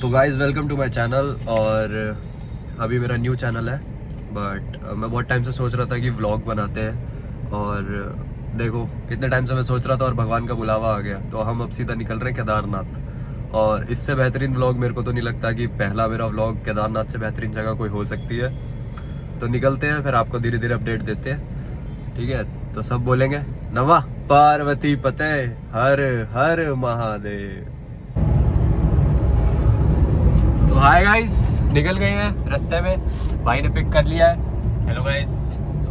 तो guys welcome to my channel. और अभी मेरा न्यू चैनल है, बट मैं बहुत टाइम से सोच रहा था कि व्लॉग बनाते हैं। और देखो इतने टाइम से मैं सोच रहा था और भगवान का बुलावा आ गया, तो हम अब सीधा निकल रहे हैं केदारनाथ। और इससे बेहतरीन व्लॉग मेरे को तो नहीं लगता कि पहला मेरा व्लॉग केदारनाथ से बेहतरीन जगह कोई हो सकती है। तो निकलते हैं, फिर आपको धीरे धीरे अपडेट देते हैं, ठीक है। तो सब बोलेंगे नमः पार्वती पते हर हर महादेव। तो हाय गाइस, निकल गए हैं रास्ते में, भाई ने पिक कर लिया है। Hello guys.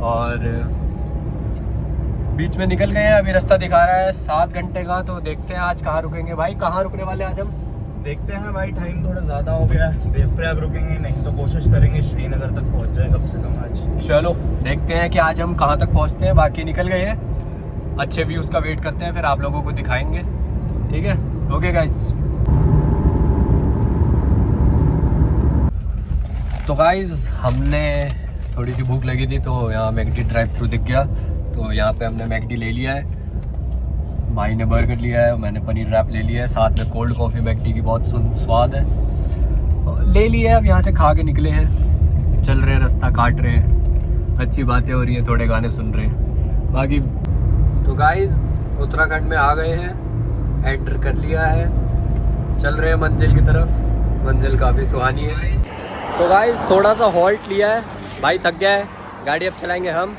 और बीच में निकल गए हैं, अभी रास्ता दिखा रहा है 7 घंटे का। तो देखते हैं आज कहाँ रुकेंगे। भाई कहाँ रुकने वाले आज हम? देखते हैं भाई, टाइम थोड़ा ज़्यादा हो गया है। देवप्रयाग रुकेंगे, नहीं तो कोशिश करेंगे श्रीनगर तक पहुंच जाए कम से कम आज। चलो देखते हैं कि आज हम कहाँ तक पहुँचते हैं। बाकी निकल गए हैं, अच्छे व्यूज़ का वेट करते हैं, फिर आप लोगों को दिखाएंगे, ठीक है। Okay guys. तो गाइज़ हमने थोड़ी सी भूख लगी थी, तो यहाँ मैकडी ड्राइव थ्रू दिख गया, तो यहाँ पे हमने मैकडी ले लिया है। भाई ने बर्गर लिया है, मैंने पनीर रैप ले लिया है, साथ में कोल्ड कॉफ़ी मैकडी की बहुत स्वाद है, ले लिया है। अब यहाँ से खा के निकले हैं, चल रहे हैं, रास्ता काट रहे हैं, अच्छी बातें हो रही हैं, थोड़े गाने सुन रहे हैं। बाकी तो गाइज़ उत्तराखंड में आ गए हैं, एंटर कर लिया है, चल रहे हैं मंजिल की तरफ। मंजिल काफ़ी सुहानी है। तो गाइस थोड़ा सा हॉल्ट लिया है, भाई थक गया है, गाड़ी अब चलाएंगे हम।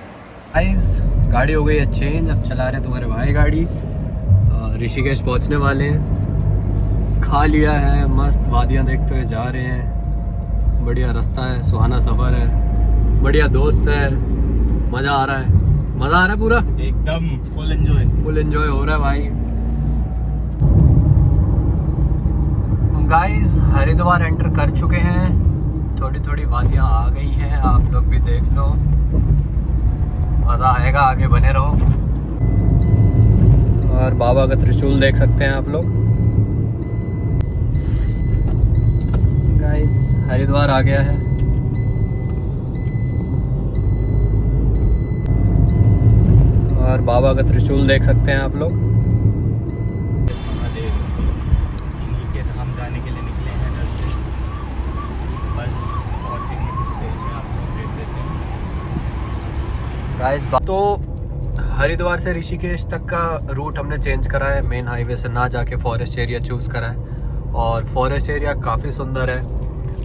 गाइस गाड़ी हो गई है चेंज, अब चला रहे हैं तुम्हारे भाई गाड़ी। ऋषिकेश पहुंचने वाले हैं, खा लिया है, मस्त वादियां देखते हुए जा रहे हैं। बढ़िया रास्ता है, सुहाना सफ़र है, बढ़िया दोस्त है, मज़ा आ रहा है, मज़ा आ रहा है पूरा एकदम फुल एंजॉय हो रहा है भाई। गाइस हरिद्वार एंटर कर चुके हैं, थोड़ी थोड़ी वादियाँ आ गई हैं, आप लोग भी देख लो, मज़ा आएगा, आगे बने रहो। और बाबा का त्रिशूल देख सकते हैं आप लोग। गाइस हरिद्वार आ गया है। और बाबा का त्रिशूल देख सकते हैं आप लोग। महादेव के धाम जाने के लिए निकले हैं घर से, बस पहुंचेंगे कुछ देर में, आपको अपडेट देते हैं। गाइस तो हरिद्वार से ऋषिकेश तक का रूट हमने चेंज करा है, मेन हाईवे से ना जाके फॉरेस्ट एरिया चूज़ करा है। और फॉरेस्ट एरिया काफ़ी सुंदर है,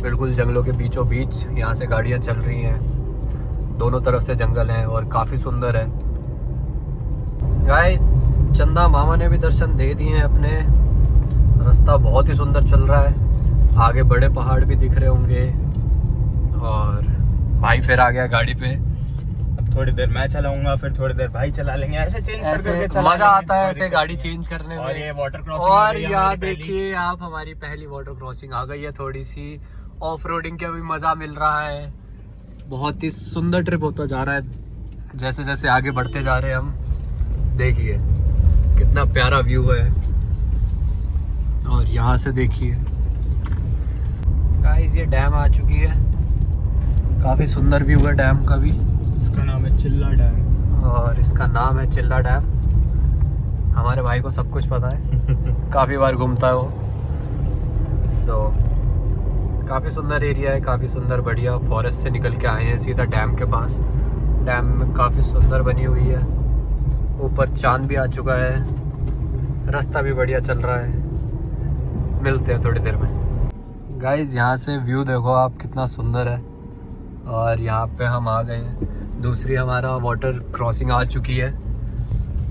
बिल्कुल जंगलों के बीचों बीच यहाँ से गाड़ियाँ चल रही हैं, दोनों तरफ से जंगल हैं और काफ़ी सुंदर है। गाइस चंदा मामा ने भी दर्शन दे दिए हैं अपने, रास्ता बहुत ही सुंदर चल रहा है, आगे बड़े पहाड़ भी दिख रहे होंगे। और भाई फिर आ गया गाड़ी पे, थोड़ी देर मैं चलाऊंगा, फिर थोड़ी देर भाई चला लेंगे, ऐसे चेंज करके चला मजा आता है ऐसे गाड़ी चेंज करने में। और ये वाटर क्रॉसिंग, और यहाँ देखिए आप, हमारी पहली वाटर क्रॉसिंग आ गई है, थोड़ी सी ऑफ रोडिंग का भी मजा मिल रहा है। बहुत ही सुंदर ट्रिप होता जा रहा है, जैसे जैसे आगे बढ़ते जा रहे हैं हम। देखिए कितना प्यारा व्यू है, और यहाँ से देखिए गाइस ये डैम आ चुकी है, काफी सुंदर व्यू है डैम का भी। इसका नाम है चिल्ला डैम, और इसका नाम है चिल्ला डैम। हमारे भाई को सब कुछ पता है, काफ़ी बार घूमता है वो। काफ़ी सुंदर एरिया है, काफ़ी सुंदर, बढ़िया। फॉरेस्ट से निकल के आए हैं सीधा डैम के पास। डैम में काफ़ी सुंदर बनी हुई है, ऊपर चांद भी आ चुका है, रास्ता भी बढ़िया चल रहा है। मिलते हैं थोड़ी देर में। गाइज़ यहाँ से व्यू देखो आप, कितना सुंदर है। और यहाँ पे हम आ गए हैं, दूसरी हमारा वाटर क्रॉसिंग आ चुकी है,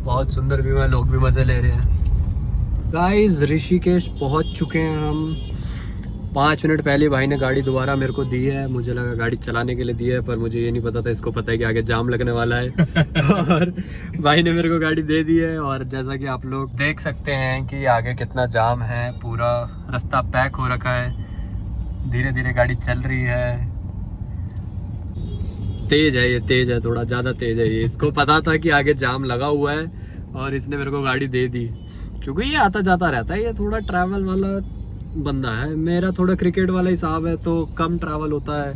बहुत सुंदर व्यू है, लोग भी मज़े ले रहे हैं। गाइस ऋषिकेश पहुँच चुके हैं हम। 5 मिनट पहले भाई ने गाड़ी दोबारा मेरे को दी है, मुझे लगा गाड़ी चलाने के लिए दी है, पर मुझे ये नहीं पता था, इसको पता है कि आगे जाम लगने वाला है। और भाई ने मेरे को गाड़ी दे दी है। और जैसा कि आप लोग देख सकते हैं कि आगे कितना जाम है, पूरा रास्ता पैक हो रखा है, धीरे धीरे गाड़ी चल रही है। तेज है ये, तेज है, थोड़ा ज़्यादा तेज है ये। इसको पता था कि आगे जाम लगा हुआ है और इसने मेरे को गाड़ी दे दी, क्योंकि ये आता जाता रहता है, ये थोड़ा ट्रैवल वाला बंदा है। मेरा थोड़ा क्रिकेट वाला हिसाब है, तो कम ट्रैवल होता है।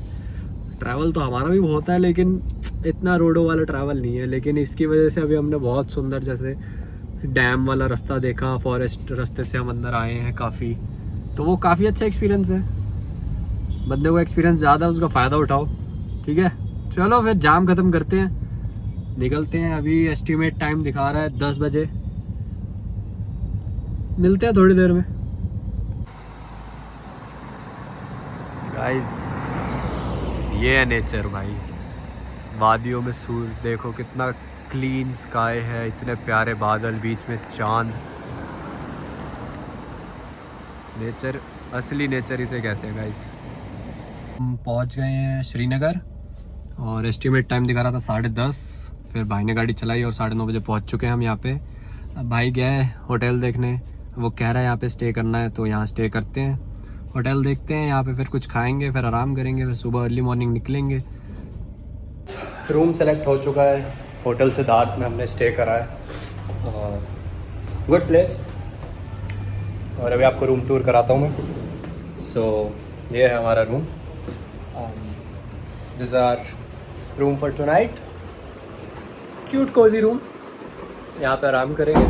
ट्रैवल तो हमारा भी होता है, लेकिन इतना रोडों वाला ट्रैवल नहीं है। लेकिन इसकी वजह से अभी हमने बहुत सुंदर जैसे डैम वाला रास्ता देखा, फॉरेस्ट रास्ते से हम अंदर आए हैं काफ़ी, तो वो काफ़ी अच्छा एक्सपीरियंस है। बंदे को एक्सपीरियंस ज़्यादा उसका फ़ायदा उठाओ, ठीक है। चलो फिर जाम ख़त्म करते हैं, निकलते हैं। अभी एस्टिमेट टाइम दिखा रहा है 10 बजे, मिलते हैं थोड़ी देर में। गाइस ये है नेचर भाई, वादियों में सूरज देखो कितना क्लीन स्काई है, इतने प्यारे बादल, बीच में चांद। नेचर, असली नेचर इसे कहते हैं गाइस। हम पहुंच गए हैं श्रीनगर और एस्टिमेट टाइम दिखा रहा था 10:30। फिर भाई ने गाड़ी चलाई और 9:30 बजे पहुंच चुके हैं हम यहाँ पे। अब भाई गए होटल देखने, वो कह रहा है यहाँ पे स्टे करना है तो यहाँ स्टे करते हैं। होटल देखते हैं यहाँ पे, फिर कुछ खाएंगे, फिर आराम करेंगे, फिर सुबह अर्ली मॉर्निंग निकलेंगे। रूम सेलेक्ट हो चुका है, होटल सिद्धार्थ में हमने स्टे करा है और गुड प्लेस। और अभी आपको रूम टूर कराता हूँ मैं। सो ये है हमारा room, this are room for tonight, cute cozy room. यहाँ पे आराम करेंगे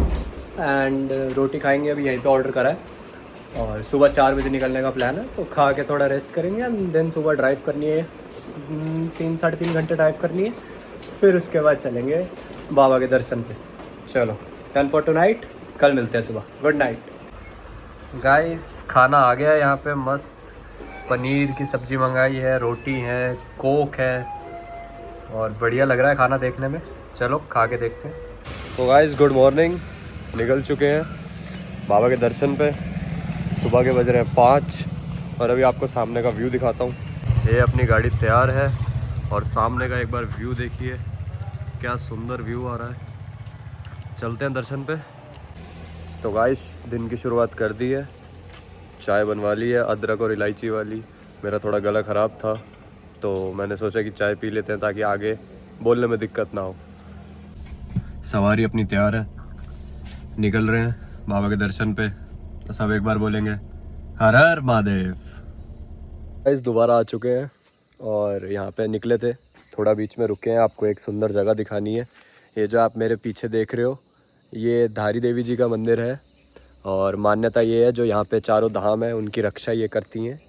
एंड रोटी खाएंगे, अभी यहीं पे ऑर्डर करा है। और सुबह 4 बजे निकलने का प्लान है, तो खा के थोड़ा रेस्ट करेंगे एंड देन सुबह ड्राइव करनी है, 3-3.5 घंटे ड्राइव करनी है। फिर उसके बाद चलेंगे बाबा के दर्शन पे। चलो डन फॉर टुनाइट, कल मिलते हैं सुबह। Good night guys. खाना आ गया है यहाँ पे, मस्त पनीर की सब्ज़ी मंगाई है, रोटी है, कोक है और बढ़िया लग रहा है खाना देखने में। चलो खा के देखते हैं। तो गाइस गुड मॉर्निंग, निकल चुके हैं बाबा के दर्शन पे। सुबह के बज रहे हैं 5 और अभी आपको सामने का व्यू दिखाता हूँ। ये अपनी गाड़ी तैयार है और सामने का एक बार व्यू देखिए, क्या सुंदर व्यू आ रहा है। चलते हैं दर्शन पे। तो गाइस दिन की शुरुआत कर दी है, चाय बनवा ली है अदरक और इलायची वाली। मेरा थोड़ा गला ख़राब था तो मैंने सोचा कि चाय पी लेते हैं ताकि आगे बोलने में दिक्कत ना हो। सवारी अपनी तैयार है, निकल रहे हैं बाबा के दर्शन पे। तो सब एक बार बोलेंगे हर हर महादेव। गाइस दोबारा आ चुके हैं और यहाँ पे निकले थे, थोड़ा बीच में रुके हैं, आपको एक सुंदर जगह दिखानी है। ये जो आप मेरे पीछे देख रहे हो, ये धारी देवी जी का मंदिर है और मान्यता ये है जो यहाँ पे चारों धाम है उनकी रक्षा ये करती हैं।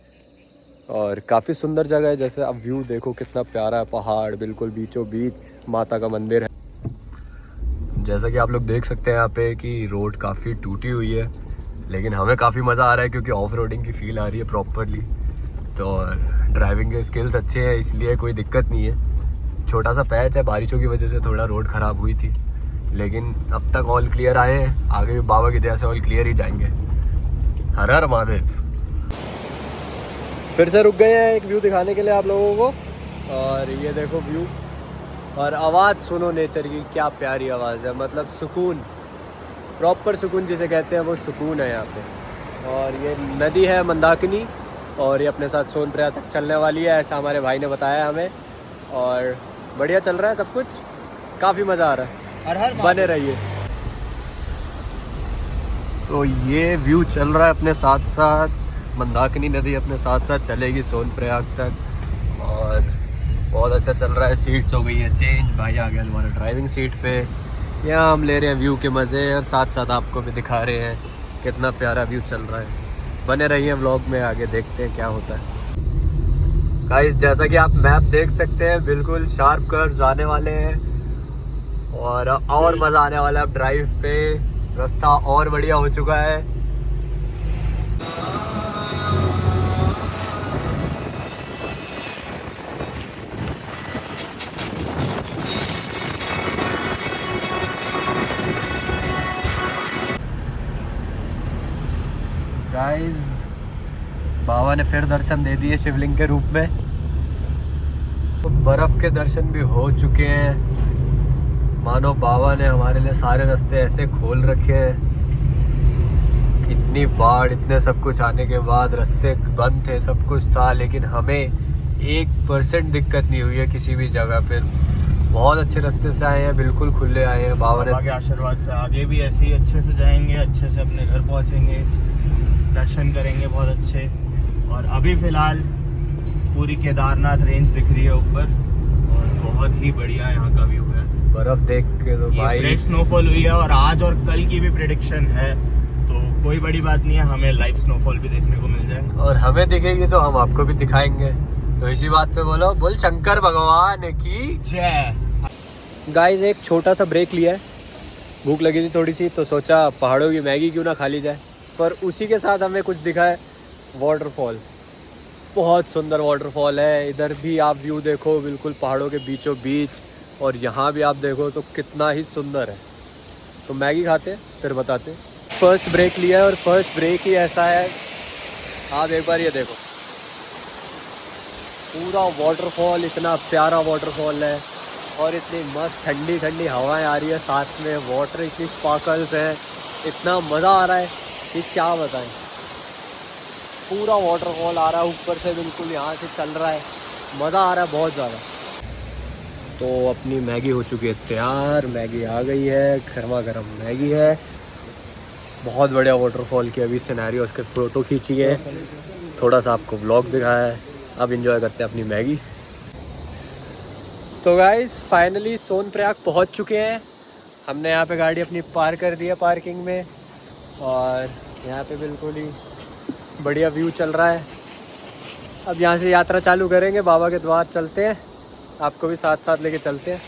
और काफ़ी सुंदर जगह है, जैसे आप व्यू देखो कितना प्यारा है, पहाड़ बिल्कुल बीचों बीच माता का मंदिर है। जैसा कि आप लोग देख सकते हैं यहाँ पे कि रोड काफ़ी टूटी हुई है, लेकिन हमें काफ़ी मज़ा आ रहा है क्योंकि ऑफ रोडिंग की फील आ रही है प्रॉपरली। तो ड्राइविंग के स्किल्स अच्छे हैं इसलिए कोई दिक्कत नहीं है। छोटा सा पैच है, बारिशों की वजह से थोड़ा रोड ख़राब हुई थी, लेकिन अब तक ऑल क्लियर आए हैं। आगे भी बाबा की दया से ऑल क्लियर ही जाएंगे। हर हर महादेव। फिर से रुक गए हैं एक व्यू दिखाने के लिए आप लोगों को, और ये देखो व्यू और आवाज़ सुनो नेचर की, क्या प्यारी आवाज़ है, मतलब सुकून, प्रॉपर सुकून जिसे कहते हैं वो सुकून है यहाँ पे। और ये नदी है मंदाकिनी और ये अपने साथ सोनप्रयाग तक चलने वाली है, ऐसा हमारे भाई ने बताया हमें। और बढ़िया चल रहा है सब कुछ, काफ़ी मज़ा आ रहा है, बने रहिए। तो ये व्यू चल रहा है अपने साथ साथ, मंदाकिनी नदी अपने साथ साथ चलेगी सोनप्रयाग तक और बहुत अच्छा चल रहा है। सीट्स हो गई है चेंज, भाई आ गया हमारा ड्राइविंग सीट पे। यहाँ हम ले रहे हैं व्यू के मज़े और साथ साथ आपको भी दिखा रहे हैं कितना प्यारा व्यू चल रहा है। बने रहिए व्लॉग में, आगे देखते हैं क्या होता है। गाइस जैसा कि आप मैप देख सकते हैं, बिल्कुल शार्प कर्व्स आने वाले हैं और मज़ा आने वाला है। अब ड्राइव पे रास्ता और बढ़िया हो चुका है। गाइस बाबा ने फिर दर्शन दे दिए शिवलिंग के रूप में। तो बर्फ़ के दर्शन भी हो चुके हैं, मानो बाबा ने हमारे लिए सारे रास्ते ऐसे खोल रखे हैं। इतनी बाढ़, इतने सब कुछ आने के बाद रास्ते बंद थे, सब कुछ था, लेकिन हमें 1% दिक्कत नहीं हुई है किसी भी जगह पर। बहुत अच्छे रास्ते से आए हैं, बिल्कुल खुले आए हैं। बाबा के आशीर्वाद से आगे भी ऐसे ही अच्छे से जाएंगे, अच्छे से अपने घर पहुँचेंगे, दर्शन करेंगे बहुत अच्छे। और अभी फ़िलहाल पूरी केदारनाथ रेंज दिख रही है ऊपर और बहुत ही बढ़िया यहाँ का व्यू है। बर्फ़ देख के तो भाई फ्रेश स्नोफॉल हुई है और आज और कल की भी प्रेडिक्शन है, तो कोई बड़ी बात नहीं है, हमें लाइव स्नोफॉल भी देखने को मिल जाए। और हमें दिखेगी तो हम आपको भी दिखाएंगे। तो इसी बात पे बोलो, बोल शंकर भगवान की जय। गाइस एक छोटा सा ब्रेक लिया है, भूख लगी थी थोड़ी सी, तो सोचा पहाड़ों की मैगी क्यों ना खा ली जाए। पर उसी के साथ हमें कुछ दिखा है, वाटरफॉल। बहुत सुंदर वाटरफॉल है। इधर भी आप व्यू देखो, बिल्कुल पहाड़ों के बीचों बीच, और यहाँ भी आप देखो तो कितना ही सुंदर है। तो मैगी खाते फिर बताते। फर्स्ट ब्रेक लिया है और फर्स्ट ब्रेक ही ऐसा है, आप एक बार ये देखो, पूरा वाटरफॉल, इतना प्यारा वाटरफॉल है और इतनी मस्त ठंडी ठंडी हवाएं आ रही है, साथ में वाटर इतनी स्पार्कल्स है, इतना मज़ा आ रहा है कि क्या बताएं। पूरा वाटरफॉल आ रहा है ऊपर से, बिल्कुल यहाँ से चल रहा है, मज़ा आ रहा है बहुत ज़्यादा। तो अपनी मैगी हो चुकी है तैयार, मैगी आ गई है, गर्मा गर्म मैगी है। बहुत बढ़िया वाटरफॉल की अभी सिनेरियो, उसके फ़ोटो खींची है, थोड़ा सा आपको व्लॉग दिखाया है। अब एंजॉय करते हैं अपनी मैगी। तो गाइस फाइनली सोनप्रयाग पहुंच चुके हैं। हमने यहाँ पे गाड़ी अपनी पार्क कर दी है पार्किंग में, और यहाँ पे बिल्कुल ही बढ़िया व्यू चल रहा है। अब यहाँ से यात्रा चालू करेंगे, बाबा के द्वार चलते हैं, आपको भी साथ साथ लेके चलते हैं।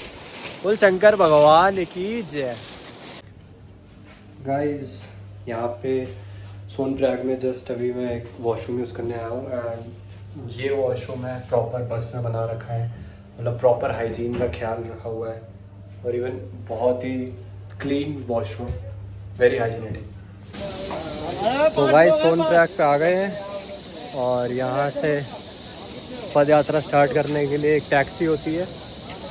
बोल शंकर भगवान की जय। गाइस यहाँ पे सोनप्रयाग में जस्ट अभी मैं एक वॉशरूम यूज़ करने आया हूँ, एंड ये वॉशरूम है प्रॉपर बस में बना रखा है, मतलब प्रॉपर हाइजीन का ख्याल रखा हुआ है, और इवन बहुत ही क्लीन वॉशरूम, वेरी हाइजीनेटिक। तो गाइस सोनप्रयाग पे आ गए हैं, और यहाँ से पद यात्रा स्टार्ट करने के लिए एक टैक्सी होती है।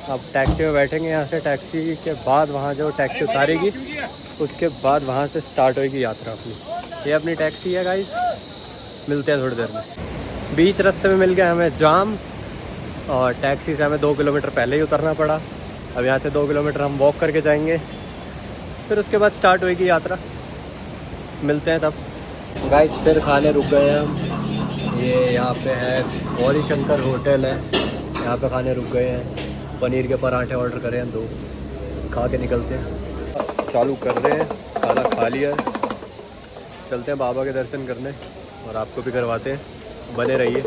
अब टैक्सी में बैठेंगे, यहाँ से टैक्सी के बाद वहाँ जो टैक्सी उतारेगी उसके बाद वहाँ से स्टार्ट होगी यात्रा अपनी। ये अपनी टैक्सी है गाइस, मिलते हैं थोड़ी देर में। बीच रास्ते में मिल गया हमें जाम, और टैक्सी से हमें 2 किलोमीटर पहले ही उतरना पड़ा। अब यहाँ से 2 किलोमीटर हम वॉक करके जाएंगे, फिर उसके बाद स्टार्ट होगी यात्रा, मिलते हैं तब। गाइस फिर खाने रुक गए हम, ये यहाँ पे है गौरी शंकर होटल है, यहाँ पे खाने रुक गए हैं। पनीर के पराठे ऑर्डर करे हैं 2, खा के निकलते हैं। चालू कर रहे हैं, खाना खा लिया, चलते हैं बाबा के दर्शन करने और आपको भी करवाते हैं, बने रहिए।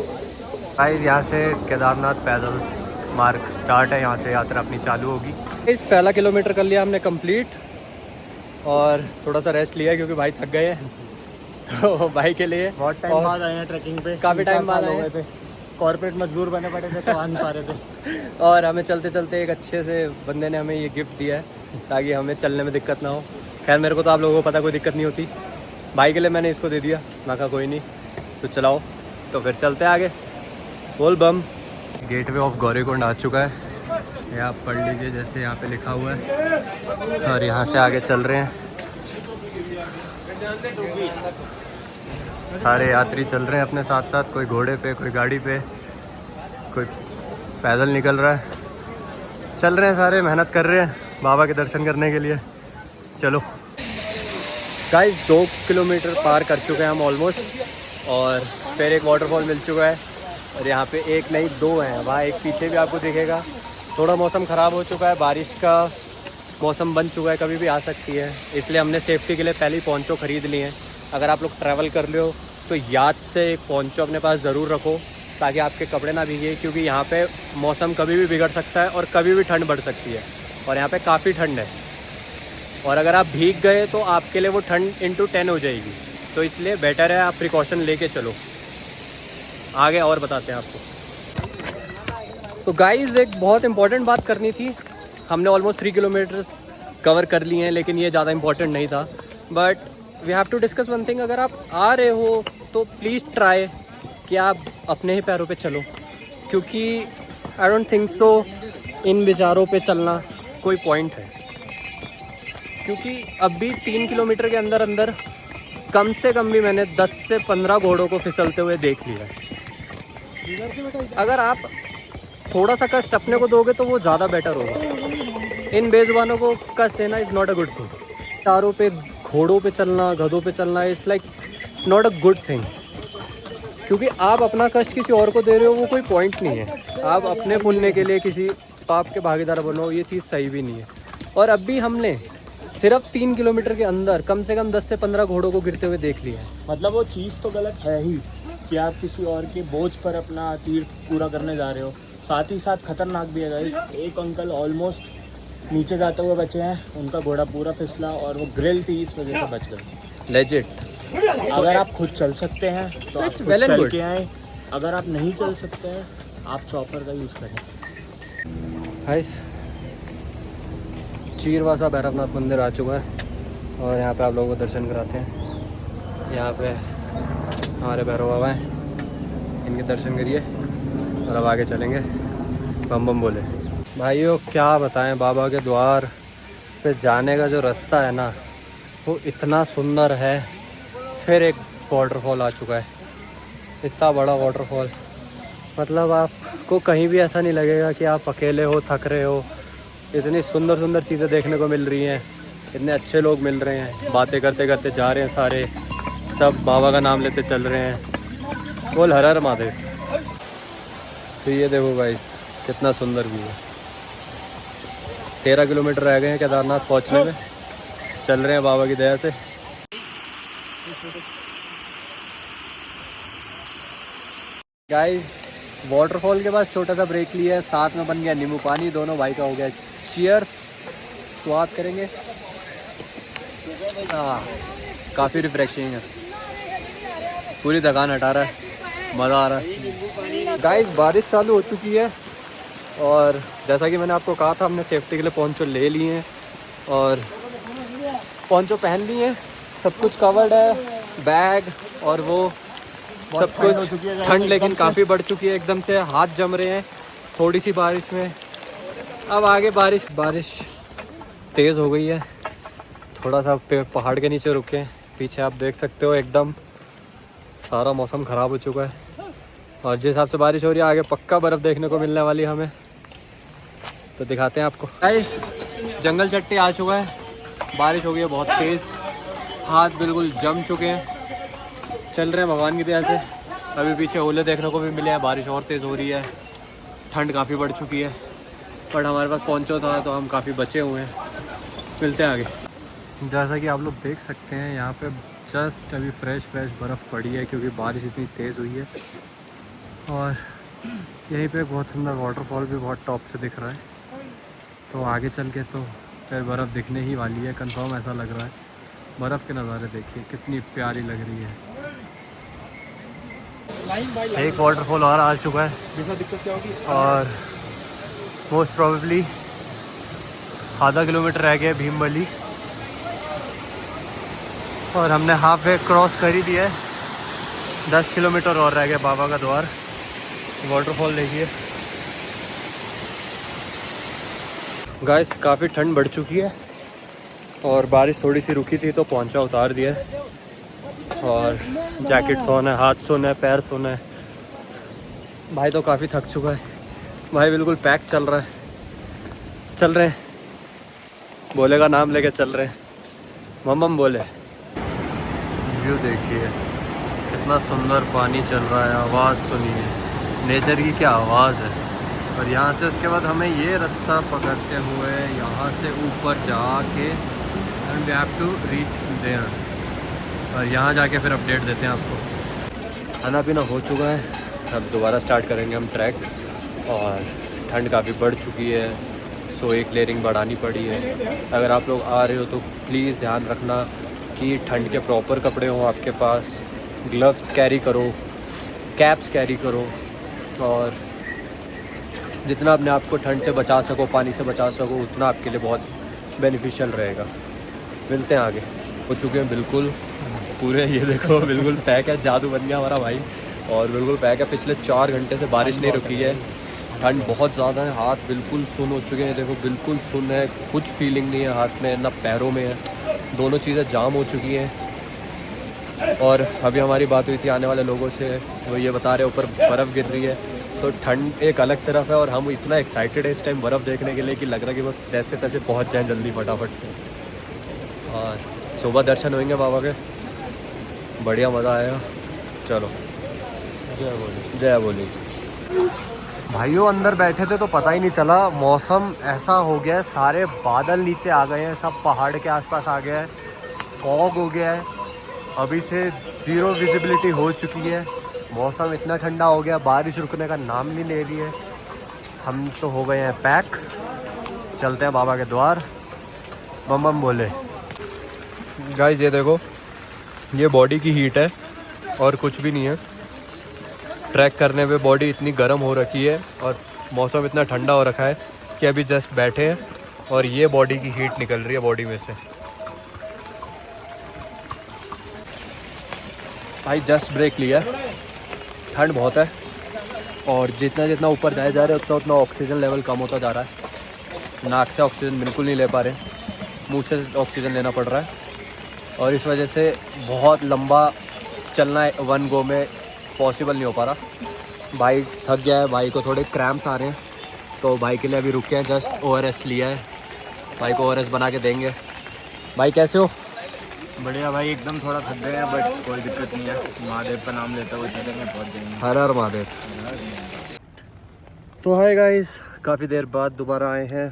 गाइस यहाँ से केदारनाथ पैदल मार्ग स्टार्ट है, यहाँ से यात्रा अपनी चालू होगी। इस पहला किलोमीटर कर लिया हमने कंप्लीट, और थोड़ा सा रेस्ट लिया क्योंकि भाई थक गए हैं। तो भाई के लिए बहुत टाइम बाद आए हैं ट्रैकिंग पे, काफ़ी टाइम बाद हो गए थे, कॉर्पोरेट मजदूर बने पड़े थे तो आ नहीं पा रहे थे। और हमें चलते चलते एक अच्छे से बंदे ने हमें ये गिफ्ट दिया है ताकि हमें चलने में दिक्कत ना हो। खैर मेरे को तो आप लोगों को पता कोई दिक्कत नहीं होती, भाई के लिए मैंने इसको दे दिया, मैं कहा कोई नहीं तो चलाओ। तो फिर चलते हैं आगे, बोल बम। गेटवे ऑफ गौरीकुंड आ चुका है, ये आप पढ़ लीजिए जैसे यहाँ पे लिखा हुआ है, और यहाँ से आगे चल रहे हैं। सारे यात्री चल रहे हैं अपने साथ साथ, कोई घोड़े पे, कोई गाड़ी पे, कोई पैदल निकल रहा है। चल रहे हैं सारे, मेहनत कर रहे हैं बाबा के दर्शन करने के लिए। चलो गाइस 2 किलोमीटर पार कर चुके हैं हम ऑलमोस्ट, और फिर एक वाटरफॉल मिल चुका है, और यहाँ पे एक नहीं 2 हैं, वहाँ एक पीछे भी आपको दिखेगा। थोड़ा मौसम ख़राब हो चुका है, बारिश का मौसम बन चुका है, कभी भी आ सकती है, इसलिए हमने सेफ्टी के लिए पहले ही पोंचो ख़रीद लिए हैं। अगर आप लोग ट्रैवल कर रहे हो तो याद से एक पोंचो अपने पास ज़रूर रखो ताकि आपके कपड़े ना भीगे, क्योंकि यहाँ पे मौसम कभी भी बिगड़ सकता है और कभी भी ठंड बढ़ सकती है, और यहाँ पे काफ़ी ठंड है, और अगर आप भीग गए तो आपके लिए वो ठंड × 10 हो जाएगी। तो इसलिए बेटर है आप प्रिकॉशन लेके चलो। आगे और बताते हैं आपको। तो गाइज़ एक बहुत इंपॉर्टेंट बात करनी थी, हमने ऑलमोस्ट 3 किलोमीटर्स कवर कर लिए हैं, लेकिन ये ज़्यादा इंपॉर्टेंट नहीं था, but we have to discuss one thing. अगर आप आ रहे हो तो प्लीज़ ट्राई कि आप अपने ही पैरों पे चलो, क्योंकि आई डोंट थिंक सो इन विचारों पे चलना कोई पॉइंट है, क्योंकि अभी 3 किलोमीटर के अंदर अंदर कम से कम भी मैंने 10 से 15 घोड़ों को फिसलते हुए देख लिया है। अगर आप थोड़ा सा कष्ट अपने को दोगे तो वो ज़्यादा बेटर होगा। इन बेजुबानों को कष्ट देना is not a good thing. तारों पे, घोड़ों पे चलना, गधों पे चलना is like not a good thing, क्योंकि आप अपना कष्ट किसी और को दे रहे हो, वो कोई पॉइंट नहीं है। आप अपने पुण्य के लिए किसी पाप के भागीदार बनो, ये चीज़ सही भी नहीं है। और अभी हमने सिर्फ 3 किलोमीटर के अंदर कम से कम 10 से 15 घोड़ों को गिरते हुए देख लिया है। मतलब वो चीज़ तो गलत है ही कि आप किसी और के बोझ पर अपना तीर्थ पूरा करने जा रहे हो, साथ ही साथ खतरनाक भी है गाइस। एक अंकल ऑलमोस्ट नीचे जाते हुए बचे हैं, उनका घोड़ा पूरा फिसला और वो ग्रिल थी, इस वजह से बच गए। लेजिट। अगर आप खुद चल सकते हैं तो आप खुद well and चल good. के आए, अगर आप नहीं चल सकते हैं आप चॉपर का यूज़ करें। गाइस चीरवासा भैरवनाथ मंदिर आ चुका है और यहाँ पे आप लोगों को दर्शन कराते हैं। यहाँ पे हमारे भैरव बाबा हैं, इनके दर्शन करिए और अब आगे चलेंगे। बम बम बोले। भाइयों क्या बताएं, बाबा के द्वार पे जाने का जो रास्ता है ना वो इतना सुंदर है। फिर एक वाटरफॉल आ चुका है, इतना बड़ा वाटरफॉल, मतलब आपको कहीं भी ऐसा नहीं लगेगा कि आप अकेले हो, थक रहे हो। इतनी सुंदर सुंदर चीज़ें देखने को मिल रही हैं, इतने अच्छे लोग मिल रहे हैं, बातें करते करते जा रहे हैं सारे, सब बाबा का नाम लेते चल रहे हैं। बोल हर हर महादेव। तो ये देखो गाइस कितना सुंदर व्यू है। 13 किलोमीटर रह गए हैं केदारनाथ पहुंचने में, चल रहे हैं बाबा की दया से। गाइस वाटरफॉल के पास छोटा सा ब्रेक लिया है, साथ में बन गया नींबू पानी, दोनों भाई का हो गया चीयर्स, स्वाद करेंगे। काफ़ी रिफ्रेशिंग है, पूरी थकान हटा रहा है, मज़ा आ रहा है। गाइस बारिश चालू हो चुकी है और जैसा कि मैंने आपको कहा था हमने सेफ्टी के लिए पोंचो ले लिए हैं और पोंचो पहन लिए हैं, सब कुछ कवर्ड है, बैग और वो सब कुछ। ठंड लेकिन काफ़ी बढ़ चुकी है, एकदम से हाथ जम रहे हैं थोड़ी सी बारिश में। अब आगे बारिश तेज़ हो गई है, थोड़ा सा पहाड़ के नीचे रुके हैं। पीछे आप देख सकते हो एकदम सारा मौसम ख़राब हो चुका है और जिस हिसाब से बारिश हो रही है आगे पक्का बर्फ़ देखने को मिलने वाली है हमें, तो दिखाते हैं आपको। गाइस जंगल चट्टी आ चुका है, बारिश हो गई है बहुत तेज़, हाथ बिल्कुल जम चुके हैं, चल रहे हैं भगवान की दया से। अभी पीछे ओले देखने को भी मिले हैं, बारिश और तेज़ हो रही है, ठंड काफ़ी बढ़ चुकी है, बट हमारे पास पोंचो था तो हम काफ़ी बचे हुए हैं। मिलते हैं आगे। जैसा कि आप लोग देख सकते हैं यहाँ पे जस्ट अभी फ्रेश बर्फ़ पड़ी है क्योंकि बारिश इतनी तेज़ हुई है और यहीं पे बहुत सुंदर वाटरफॉल भी बहुत टॉप से दिख रहा है। तो आगे चल के तो फिर बर्फ़ दिखने ही वाली है, कंफर्म ऐसा लग रहा है। बर्फ़ के नज़ारे देखिए कितनी प्यारी लग रही है। एक वाटरफॉल और आ चुका है दिक्कत क्या होगी और मोस्ट प्रोबेबली आधा किलोमीटर रह गया भीमबली और हमने हाफ वे क्रॉस कर ही दिया है। 10 किलोमीटर और रह गया बाबा का द्वार। वाटरफॉल देखिए गाइस, काफ़ी ठंड बढ़ चुकी है और बारिश थोड़ी सी रुकी थी तो पोंचा उतार दिया है और जैकेट सोना है, हाथ सोना है, पैर सोना है। भाई तो काफ़ी थक चुका है, भाई बिल्कुल पैक चल रहा है, चल रहे हैं, बोले का नाम लेके चल रहे हैं, मम्मम बोले। व्यू देखिए कितना सुंदर पानी चल रहा है, आवाज़ सुनिए, नेचर की क्या आवाज़ है। और यहाँ से उसके बाद हमें ये रास्ता पकड़ते हुए यहाँ से ऊपर जाके and we have to reach there और यहाँ जाके फिर अपडेट देते हैं आपको। खाना पीना हो चुका है, अब दोबारा स्टार्ट करेंगे हम ट्रैक और ठंड काफ़ी बढ़ चुकी है सो एक लेयरिंग बढ़ानी पड़ी है। अगर आप लोग आ रहे हो तो प्लीज़ ध्यान रखना कि ठंड के प्रॉपर कपड़े हों आपके पास, ग्लव्स कैरी करो, कैप्स कैरी करो और जितना अपने आप को ठंड से बचा सको, पानी से बचा सको, उतना आपके लिए बहुत बेनिफिशियल रहेगा। मिलते हैं आगे। हो चुके हैं बिल्कुल पूरे, ये देखो बिल्कुल पैक है, जादू बन गया हमारा भाई और बिल्कुल पैक है। पिछले 4 घंटे से बारिश नहीं रुकी है, ठंड बहुत ज़्यादा है, हाथ बिल्कुल सुन हो चुके हैं, देखो बिल्कुल सुन है, कुछ फीलिंग नहीं है हाथ में ना पैरों में है, दोनों चीज़ें जाम हो चुकी हैं। और अभी हमारी बात हुई थी आने वाले लोगों से, वो ये बता रहे ऊपर बर्फ़ गिर रही है, तो ठंड एक अलग तरफ है और हम इतना एक्साइटेड है इस टाइम बर्फ़ देखने के लिए कि लग रहा है कि बस जैसे तैसे पहुंच जाएं जल्दी फटाफट से। और सुबह दर्शन होंगे बाबा के, बढ़िया मज़ा आएगा। चलो जय बोली, जय बोली। भाइयों अंदर बैठे थे तो पता ही नहीं चला, मौसम ऐसा हो गया है, सारे बादल नीचे आ गए हैं, सब पहाड़ के आसपास आ गया है, फॉग हो गया है, अभी से ज़ीरो विजिबिलिटी हो चुकी है, मौसम इतना ठंडा हो गया, बारिश रुकने का नाम नहीं ले रही है। हम तो हो गए हैं पैक, चलते हैं बाबा के द्वार, बम बम बोले। गाइस ये देखो, ये बॉडी की हीट है और कुछ भी नहीं है। ट्रैक करने पे बॉडी इतनी गर्म हो रखी है और मौसम इतना ठंडा हो रखा है कि अभी जस्ट बैठे हैं और ये बॉडी की हीट निकल रही है बॉडी में से। भाई जस्ट ब्रेक लिया, ठंड बहुत है और जितना जितना ऊपर जाए जा रहे हैं उतना उतना ऑक्सीजन लेवल कम होता जा रहा है। नाक से ऑक्सीजन बिल्कुल नहीं ले पा रहे, मुंह से ऑक्सीजन लेना पड़ रहा है और इस वजह से बहुत लंबा चलना वन गो में पॉसिबल नहीं हो पा रहा। भाई थक गया है, भाई को थोड़े क्रैम्प्स आ रहे हैं तो भाई के लिए अभी रुके हैं, जस्ट ORS लिया है, भाई को ORS बना के देंगे। भाई कैसे हो? बढ़िया भाई, एकदम थोड़ा थक गए हैं बट कोई दिक्कत नहीं है, महादेव का नाम लेते हुए चलेंगे, पहुँच जाएंगे। हर हर महादेव। तो हाय गाइस, काफ़ी देर बाद दोबारा आए हैं।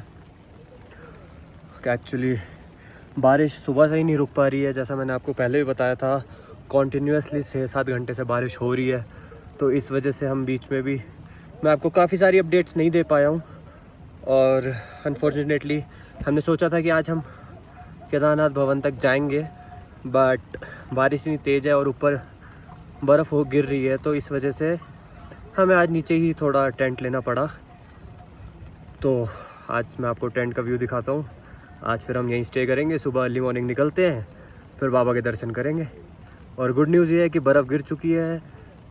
एक्चुअली बारिश सुबह से ही नहीं रुक पा रही है, जैसा मैंने आपको पहले भी बताया था, कॉन्टीन्यूसली 6-7 घंटे से बारिश हो रही है, तो इस वजह से हम बीच में भी मैं आपको काफ़ी सारी अपडेट्स नहीं दे पाया हूँ और अनफॉर्चुनेटली हमने सोचा था कि आज हम केदारनाथ भवन तक जाएंगे बट बारिश इतनी तेज़ है और ऊपर बर्फ़ हो गिर रही है, तो इस वजह से हमें आज नीचे ही थोड़ा टेंट लेना पड़ा। तो आज मैं आपको टेंट का व्यू दिखाता हूँ। आज फिर हम यहीं स्टे करेंगे, सुबह अर्ली मॉर्निंग निकलते हैं, फिर बाबा के दर्शन करेंगे। और गुड न्यूज़ ये है कि बर्फ़ गिर चुकी है,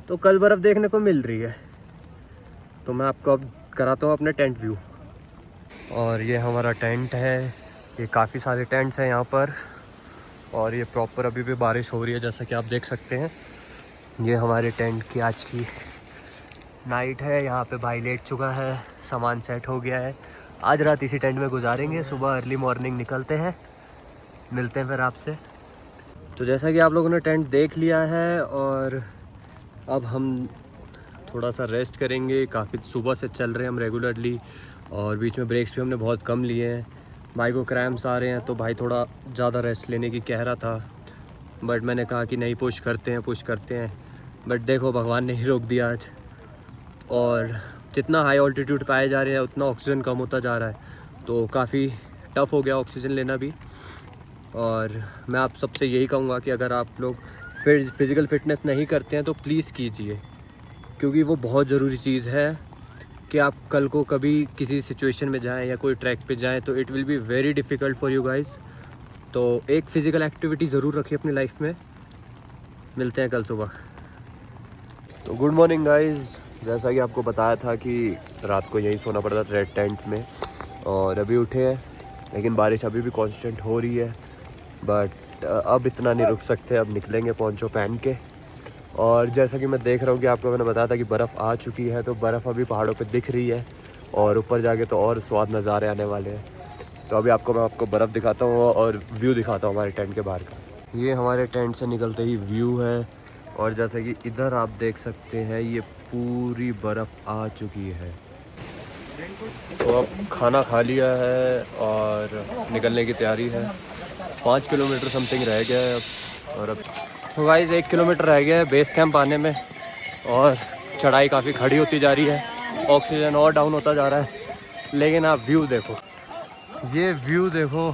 तो कल बर्फ़ देखने को मिल रही है। तो मैं आपको अब कराता हूँ अपने टेंट व्यू। और ये हमारा टेंट है, ये काफ़ी सारे टेंट्स हैं यहाँ पर और ये प्रॉपर अभी भी बारिश हो रही है जैसा कि आप देख सकते हैं। ये हमारे टेंट की आज की नाइट है, यहाँ पे भाई लेट चुका है, सामान सेट हो गया है, आज रात इसी टेंट में गुजारेंगे, सुबह अर्ली मॉर्निंग निकलते हैं, मिलते हैं फिर आपसे। तो जैसा कि आप लोगों ने टेंट देख लिया है और अब हम थोड़ा सा रेस्ट करेंगे। काफ़ी सुबह से चल रहे हैं हम रेगुलरली और बीच में ब्रेक्स भी हमने बहुत कम लिए हैं। भाई को क्रैम्प्स आ रहे हैं तो भाई थोड़ा ज़्यादा रेस्ट लेने की कह रहा था बट मैंने कहा कि नहीं, पुश करते हैं बट देखो भगवान ने ही रोक दिया आज। और जितना हाई ऑल्टीट्यूड पाए जा रहे हैं उतना ऑक्सीजन कम होता जा रहा है, तो काफ़ी टफ़ हो गया ऑक्सीजन लेना भी। और मैं आप सबसे यही कहूँगा कि अगर आप लोग फिज़िकल फ़िटनेस नहीं करते हैं तो प्लीज़ कीजिए, क्योंकि वो बहुत ज़रूरी चीज़ है कि आप कल को कभी किसी सिचुएशन में जाएं या कोई ट्रैक पे जाएं तो it will be very difficult for you guys. तो एक फ़िज़िकल एक्टिविटी ज़रूर रखिए अपनी लाइफ में। मिलते हैं कल सुबह। तो गुड मॉर्निंग गाइस, जैसा कि आपको बताया था कि रात को यहीं सोना पड़ता था रेड टेंट में और अभी उठे हैं, लेकिन बारिश अभी भी कांस्टेंट हो रही है बट अब इतना नहीं रुक सकते, अब निकलेंगे पोंचो पहन के। और जैसा कि मैं देख रहा हूँ कि आपको मैंने बताया था कि बर्फ़ आ चुकी है, तो बर्फ़ अभी पहाड़ों पे दिख रही है और ऊपर जाके तो और स्वाद नज़ारे आने वाले हैं। तो अभी मैं आपको बर्फ़ दिखाता हूँ और व्यू दिखाता हूँ हमारे टेंट के बाहर का। ये हमारे टेंट से निकलते ही व्यू है और जैसा कि इधर आप देख सकते हैं ये पूरी बर्फ़ आ चुकी है। तो अब खाना खा लिया है और निकलने की तैयारी है। 5 किलोमीटर समथिंग रह गया है अब। और अब तो गाइस 1 किलोमीटर रह गया है बेस कैंप आने में और चढ़ाई काफ़ी खड़ी होती जा रही है, ऑक्सीजन और डाउन होता जा रहा है। लेकिन आप व्यू देखो, ये व्यू देखो,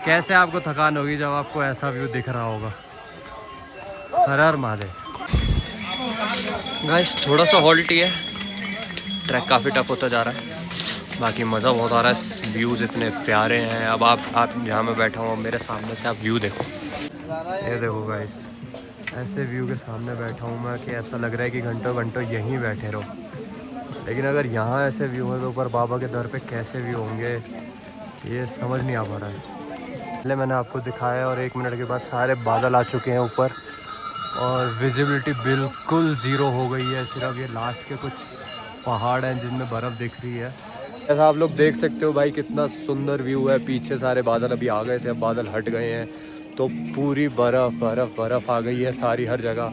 कैसे आपको थकान होगी जब आपको ऐसा व्यू दिख रहा होगा। हर हर महादेव। गाइस थोड़ा सा हॉल्ट ही है, ट्रैक काफ़ी टफ होता जा रहा है, बाकी मज़ा बहुत आ रहा है। व्यूज़ इतने प्यारे हैं। अब आप जहाँ मैं बैठा हूँ मेरे सामने से आप व्यू देखो, ये देखो गाइस, ऐसे व्यू के सामने बैठा हूँ मैं कि ऐसा लग रहा है कि घंटों घंटों यहीं बैठे रहो। लेकिन अगर यहाँ ऐसे व्यू है तो ऊपर बाबा के दर पे कैसे व्यू होंगे ये समझ नहीं आ पा रहा है। पहले मैंने आपको दिखाया और 1 मिनट के बाद सारे बादल आ चुके हैं ऊपर और विजिबिलिटी बिल्कुल ज़ीरो हो गई है। सिर्फ ये लास्ट के कुछ पहाड़ हैं जिनमें बर्फ़ दिख रही है। ऐसा आप लोग देख सकते हो भाई, कितना सुंदर व्यू है। पीछे सारे बादल अभी आ गए थे, अब बादल हट गए हैं तो पूरी बर्फ़ आ गई है सारी हर जगह।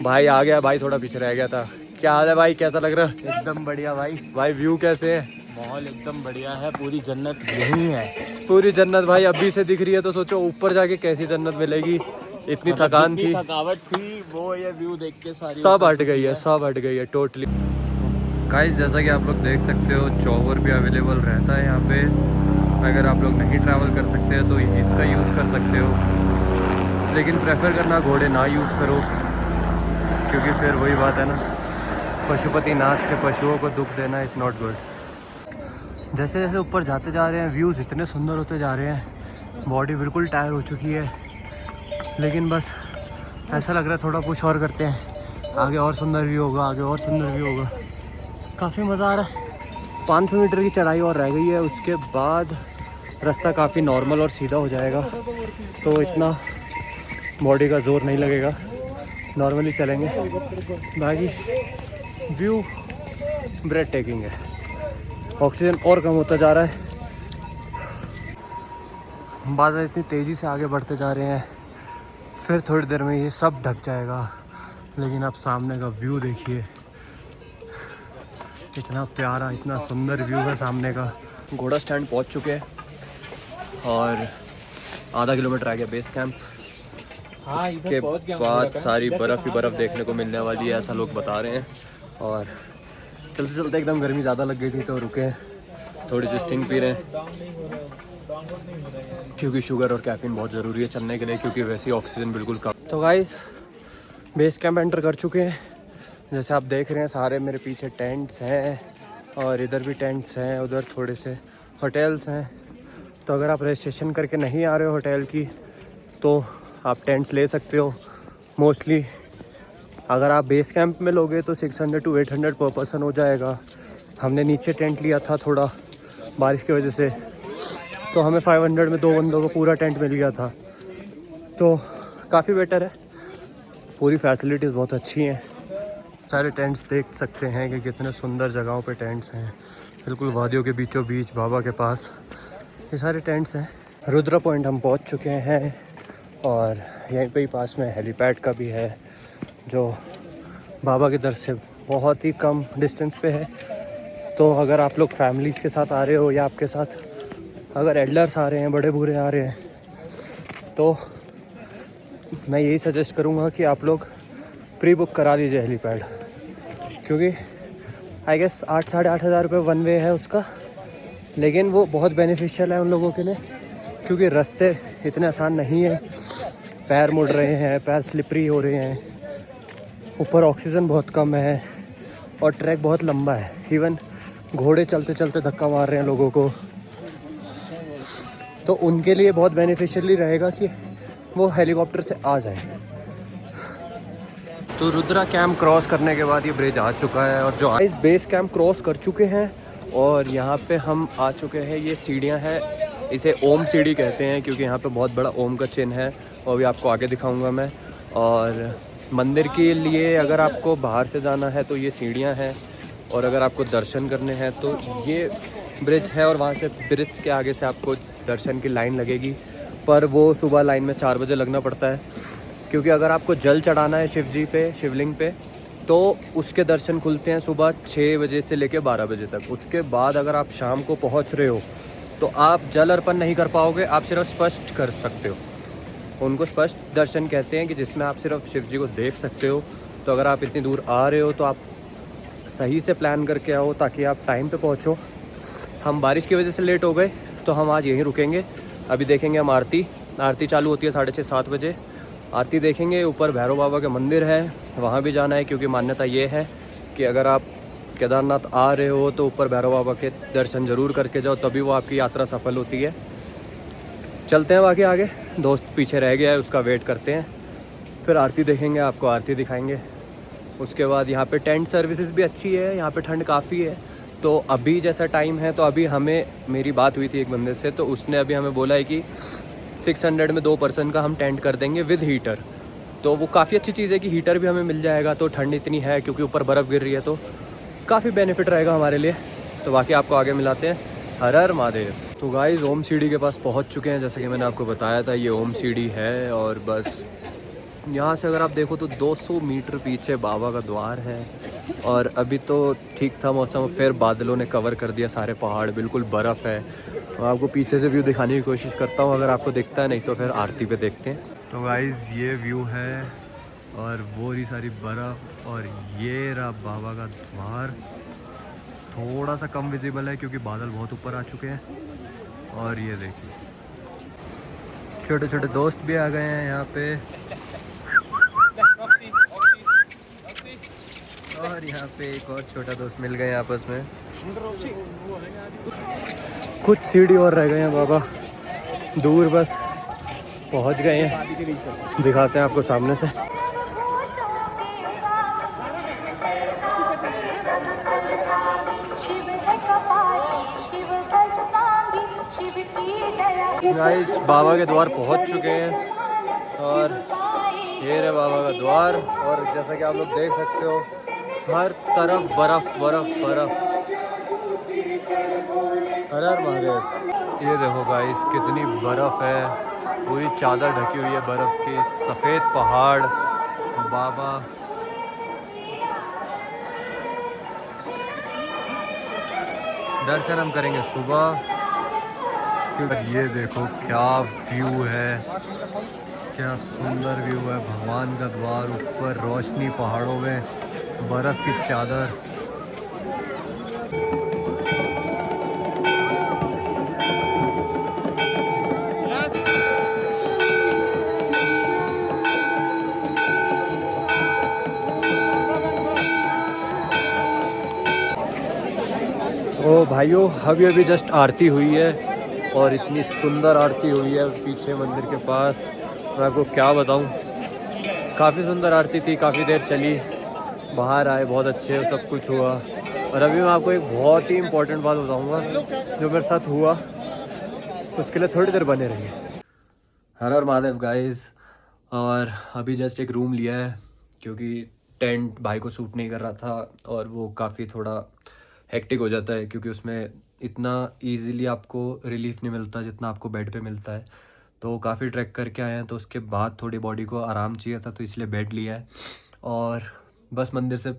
भाई आ गया, भाई थोड़ा पीछे रह गया था क्या हाल है भाई, कैसा लग रहा है? एकदम बढ़िया भाई। भाई व्यू कैसे है? माहौल एकदम बढ़िया है, पूरी जन्नत यही है। पूरी जन्नत भाई अभी से दिख रही है, तो सोचो ऊपर जाके कैसी जन्नत मिलेगी। इतनी थकान थी, थकावट थी, वो ये व्यू देख के सारी सब हट गई है, सब हट गई है टोटली। गाइस जैसा कि आप लोग देख सकते हो, चॉवर भी अवेलेबल रहता है यहाँ पे। अगर आप लोग नहीं ट्रैवल कर सकते हैं तो इसका यूज़ कर सकते हो, लेकिन प्रेफर करना घोड़े ना यूज़ करो, क्योंकि फिर वही बात है ना, पशुपति नाथ के पशुओं को दुख देना इज़ नॉट गुड। जैसे जैसे ऊपर जाते जा रहे हैं व्यूज़ इतने सुंदर होते जा रहे हैं, बॉडी बिल्कुल टायर हो चुकी है, लेकिन बस ऐसा लग रहा है थोड़ा पुश और करते हैं, आगे और सुंदर व्यू होगा, आगे और सुंदर व्यू होगा। काफ़ी मज़ा आ रहा है। 500 मीटर की चढ़ाई और रह गई है, उसके बाद रास्ता काफ़ी नॉर्मल और सीधा हो जाएगा, तो इतना बॉडी का जोर नहीं लगेगा, नॉर्मली चलेंगे। बाकी व्यू ब्रेड टेकिंग है, ऑक्सीजन और कम होता जा रहा है, बादल इतनी तेज़ी से आगे बढ़ते जा रहे हैं, फिर थोड़ी देर में ये सब ढक जाएगा। लेकिन आप सामने का व्यू देखिए, इतना प्यारा, इतना सुंदर व्यू है सामने का। घोड़ा स्टैंड पहुंच चुके हैं और आधा किलोमीटर आ गया बेस कैंप। के बाद सारी बर्फ़ ही बर्फ़ देखने को मिलने वाली है, ऐसा लोग बता रहे हैं। और चलते चलते एकदम गर्मी ज़्यादा लग गई थी, तो रुके थोड़ी सी स्टिंग पी रहे हैं, क्योंकि शुगर और कैफीन बहुत ज़रूरी है चलने के लिए, क्योंकि वैसे ही ऑक्सीजन बिल्कुल कम। तो गाइस बेस कैंप एंटर कर चुके हैं, जैसे आप देख रहे हैं सारे मेरे पीछे टेंट्स हैं, और इधर भी टेंट्स हैं, उधर थोड़े से होटल्स हैं। तो अगर आप रजिस्ट्रेशन करके नहीं आ रहे हो होटल की, तो आप टेंट्स ले सकते हो। मोस्टली अगर आप बेस कैंप में लोगे तो 600 to 800 पर पर्सन हो जाएगा। हमने नीचे टेंट लिया था, थोड़ा बारिश की वजह से, तो हमें 500 में 2 बंदों को पूरा टेंट मिल गया था, तो काफ़ी बेटर है। पूरी फैसिलिटीज़ बहुत अच्छी हैं, सारे टेंट्स देख सकते हैं कि कितने सुंदर जगहों पे टेंट्स हैं, बिल्कुल वादियों के बीचों बीच बाबा के पास ये सारे टेंट्स हैं। रुद्रा पॉइंट हम पहुंच चुके हैं, और यहीं पे ही पास में हेलीपैड का भी है, जो बाबा के दर से बहुत ही कम डिस्टेंस पे है। तो अगर आप लोग फैमिलीज़ के साथ आ रहे हो, या आपके साथ अगर एल्डर्स आ रहे हैं, बड़े बूढ़े आ रहे हैं, तो मैं यही सजेस्ट करूँगा कि आप लोग प्री बुक करा लीजिए हेलीपैड, क्योंकि आई गेस 8-8,500 रुपये वन वे है उसका, लेकिन वो बहुत बेनिफिशियल है उन लोगों के लिए, क्योंकि रास्ते इतने आसान नहीं है, पैर मुड़ रहे हैं, पैर स्लिपरी हो रहे हैं, ऊपर ऑक्सीजन बहुत कम है, और ट्रैक बहुत लंबा है। इवन घोड़े चलते चलते धक्का मार रहे हैं लोगों को, तो उनके लिए बहुत बेनिफिशियली रहेगा कि वो हेलीकॉप्टर से आ जाए। तो रुद्रा कैंप क्रॉस करने के बाद ये ब्रिज आ चुका है, और जो इस बेस कैंप क्रॉस कर चुके हैं, और यहाँ पे हम आ चुके हैं। ये सीढ़ियाँ हैं, इसे ओम सीढ़ी कहते हैं, क्योंकि यहाँ पे बहुत बड़ा ओम का चिन्ह है, और भी आपको आगे दिखाऊंगा मैं। और मंदिर के लिए अगर आपको बाहर से जाना है तो ये सीढ़ियाँ हैं, और अगर आपको दर्शन करने हैं तो ये ब्रिज है, और वहाँ से ब्रिज के आगे से आपको दर्शन की लाइन लगेगी, पर वो सुबह लाइन में 4 बजे लगना पड़ता है, क्योंकि अगर आपको जल चढ़ाना है शिव जी पे, शिवलिंग पे, तो उसके दर्शन खुलते हैं सुबह 6 बजे से लेकर 12 बजे तक। उसके बाद अगर आप शाम को पहुंच रहे हो तो आप जल अर्पण नहीं कर पाओगे, आप सिर्फ स्पष्ट कर सकते हो। उनको स्पष्ट दर्शन कहते हैं, कि जिसमें आप सिर्फ शिव जी को देख सकते हो। तो अगर आप इतनी दूर आ रहे हो तो आप सही से प्लान करके आओ, ताकि आप टाइम पे पहुंचो। हम बारिश की वजह से लेट हो गए, तो हम आज यहीं रुकेंगे। अभी देखेंगे हम आरती चालू होती है 6:30-7 बजे, आरती देखेंगे। ऊपर भैरव बाबा का मंदिर है, वहाँ भी जाना है, क्योंकि मान्यता ये है कि अगर आप केदारनाथ आ रहे हो तो ऊपर भैरव बाबा के दर्शन ज़रूर करके जाओ, तभी वो आपकी यात्रा सफल होती है। चलते हैं बाकी आगे, दोस्त पीछे रह गया है, उसका वेट करते हैं, फिर आरती देखेंगे, आपको आरती दिखाएंगे। उसके बाद यहाँ पे टेंट सर्विसेज भी अच्छी है, यहाँ पे ठंड काफ़ी है। तो अभी जैसा टाइम है, तो अभी हमें, मेरी बात हुई थी एक बंदे से, तो उसने अभी हमें बोला है कि 600 में 2 पर्सन का हम टेंट कर देंगे विद हीटर। तो वो काफ़ी अच्छी चीज़ है कि हीटर भी हमें मिल जाएगा, तो ठंड इतनी है, क्योंकि ऊपर बर्फ़ गिर रही है, तो काफ़ी बेनिफिट रहेगा हमारे लिए। तो बाकी आपको आगे मिलाते हैं। हर हर महादेव। तो गाइस ओम सीढ़ी के पास पहुंच चुके हैं, जैसे कि मैंने आपको बताया था, ये ओम सीढ़ी है। और बस यहाँ से अगर आप देखो तो 200 मीटर पीछे बाबा का द्वार है, और अभी तो ठीक था मौसम, फिर बादलों ने कवर कर दिया सारे पहाड़, बिल्कुल बर्फ़ है। मैं आपको पीछे से व्यू दिखाने की कोशिश करता हूँ, अगर आपको दिखता है, नहीं तो फिर आरती पे देखते हैं। तो गाइस ये व्यू है और वो रही सारी बर्फ़, और ये रहा बाबा का द्वार। थोड़ा सा कम विजिबल है क्योंकि बादल बहुत ऊपर आ चुके हैं। और ये देखिए छोटे छोटे दोस्त भी आ गए हैं यहाँ पे, और यहाँ पे एक और छोटा दोस्त मिल गए आपस में। कुछ सीढ़ी और रह गए हैं बाबा, दूर बस पहुँच गए हैं, दिखाते हैं आपको सामने से। गाइस बाबा के द्वार पहुँच चुके हैं, और ये रहे बाबा का द्वार। और जैसा कि आप लोग देख सकते हो, हर तरफ बर्फ बर्फ बर्फ। हर हर महादेव। ये देखो गाइस कितनी बर्फ है, पूरी चादर ढकी हुई है बर्फ की, सफ़ेद पहाड़, बाबा। दर्शन हम करेंगे सुबह। ये देखो क्या व्यू है, क्या सुंदर व्यू है। भगवान का द्वार, ऊपर रोशनी, पहाड़ों में बर्फ की चादर। ओ भाइयों, अभी अभी जस्ट आरती हुई है, और इतनी सुंदर आरती हुई है पीछे मंदिर के पास, मैं आपको क्या बताऊं। काफ़ी सुंदर आरती थी, काफ़ी देर चली, बाहर आए, बहुत अच्छे सब कुछ हुआ। और अभी मैं आपको एक बहुत ही इम्पोर्टेंट बात बताऊंगा जो मेरे साथ हुआ, उसके लिए थोड़ी देर बने रहिए। हर हर महादेव गाइस। और अभी जस्ट एक रूम लिया है क्योंकि टेंट भाई को सूट नहीं कर रहा था, और वो काफ़ी थोड़ा हेक्टिक हो जाता है क्योंकि उसमें इतना इजीली आपको रिलीफ नहीं मिलता जितना आपको बेड पे मिलता है। तो काफ़ी ट्रैक करके आए हैं, तो उसके बाद थोड़ी बॉडी को आराम चाहिए था, तो इसलिए बेड लिया है। और बस मंदिर से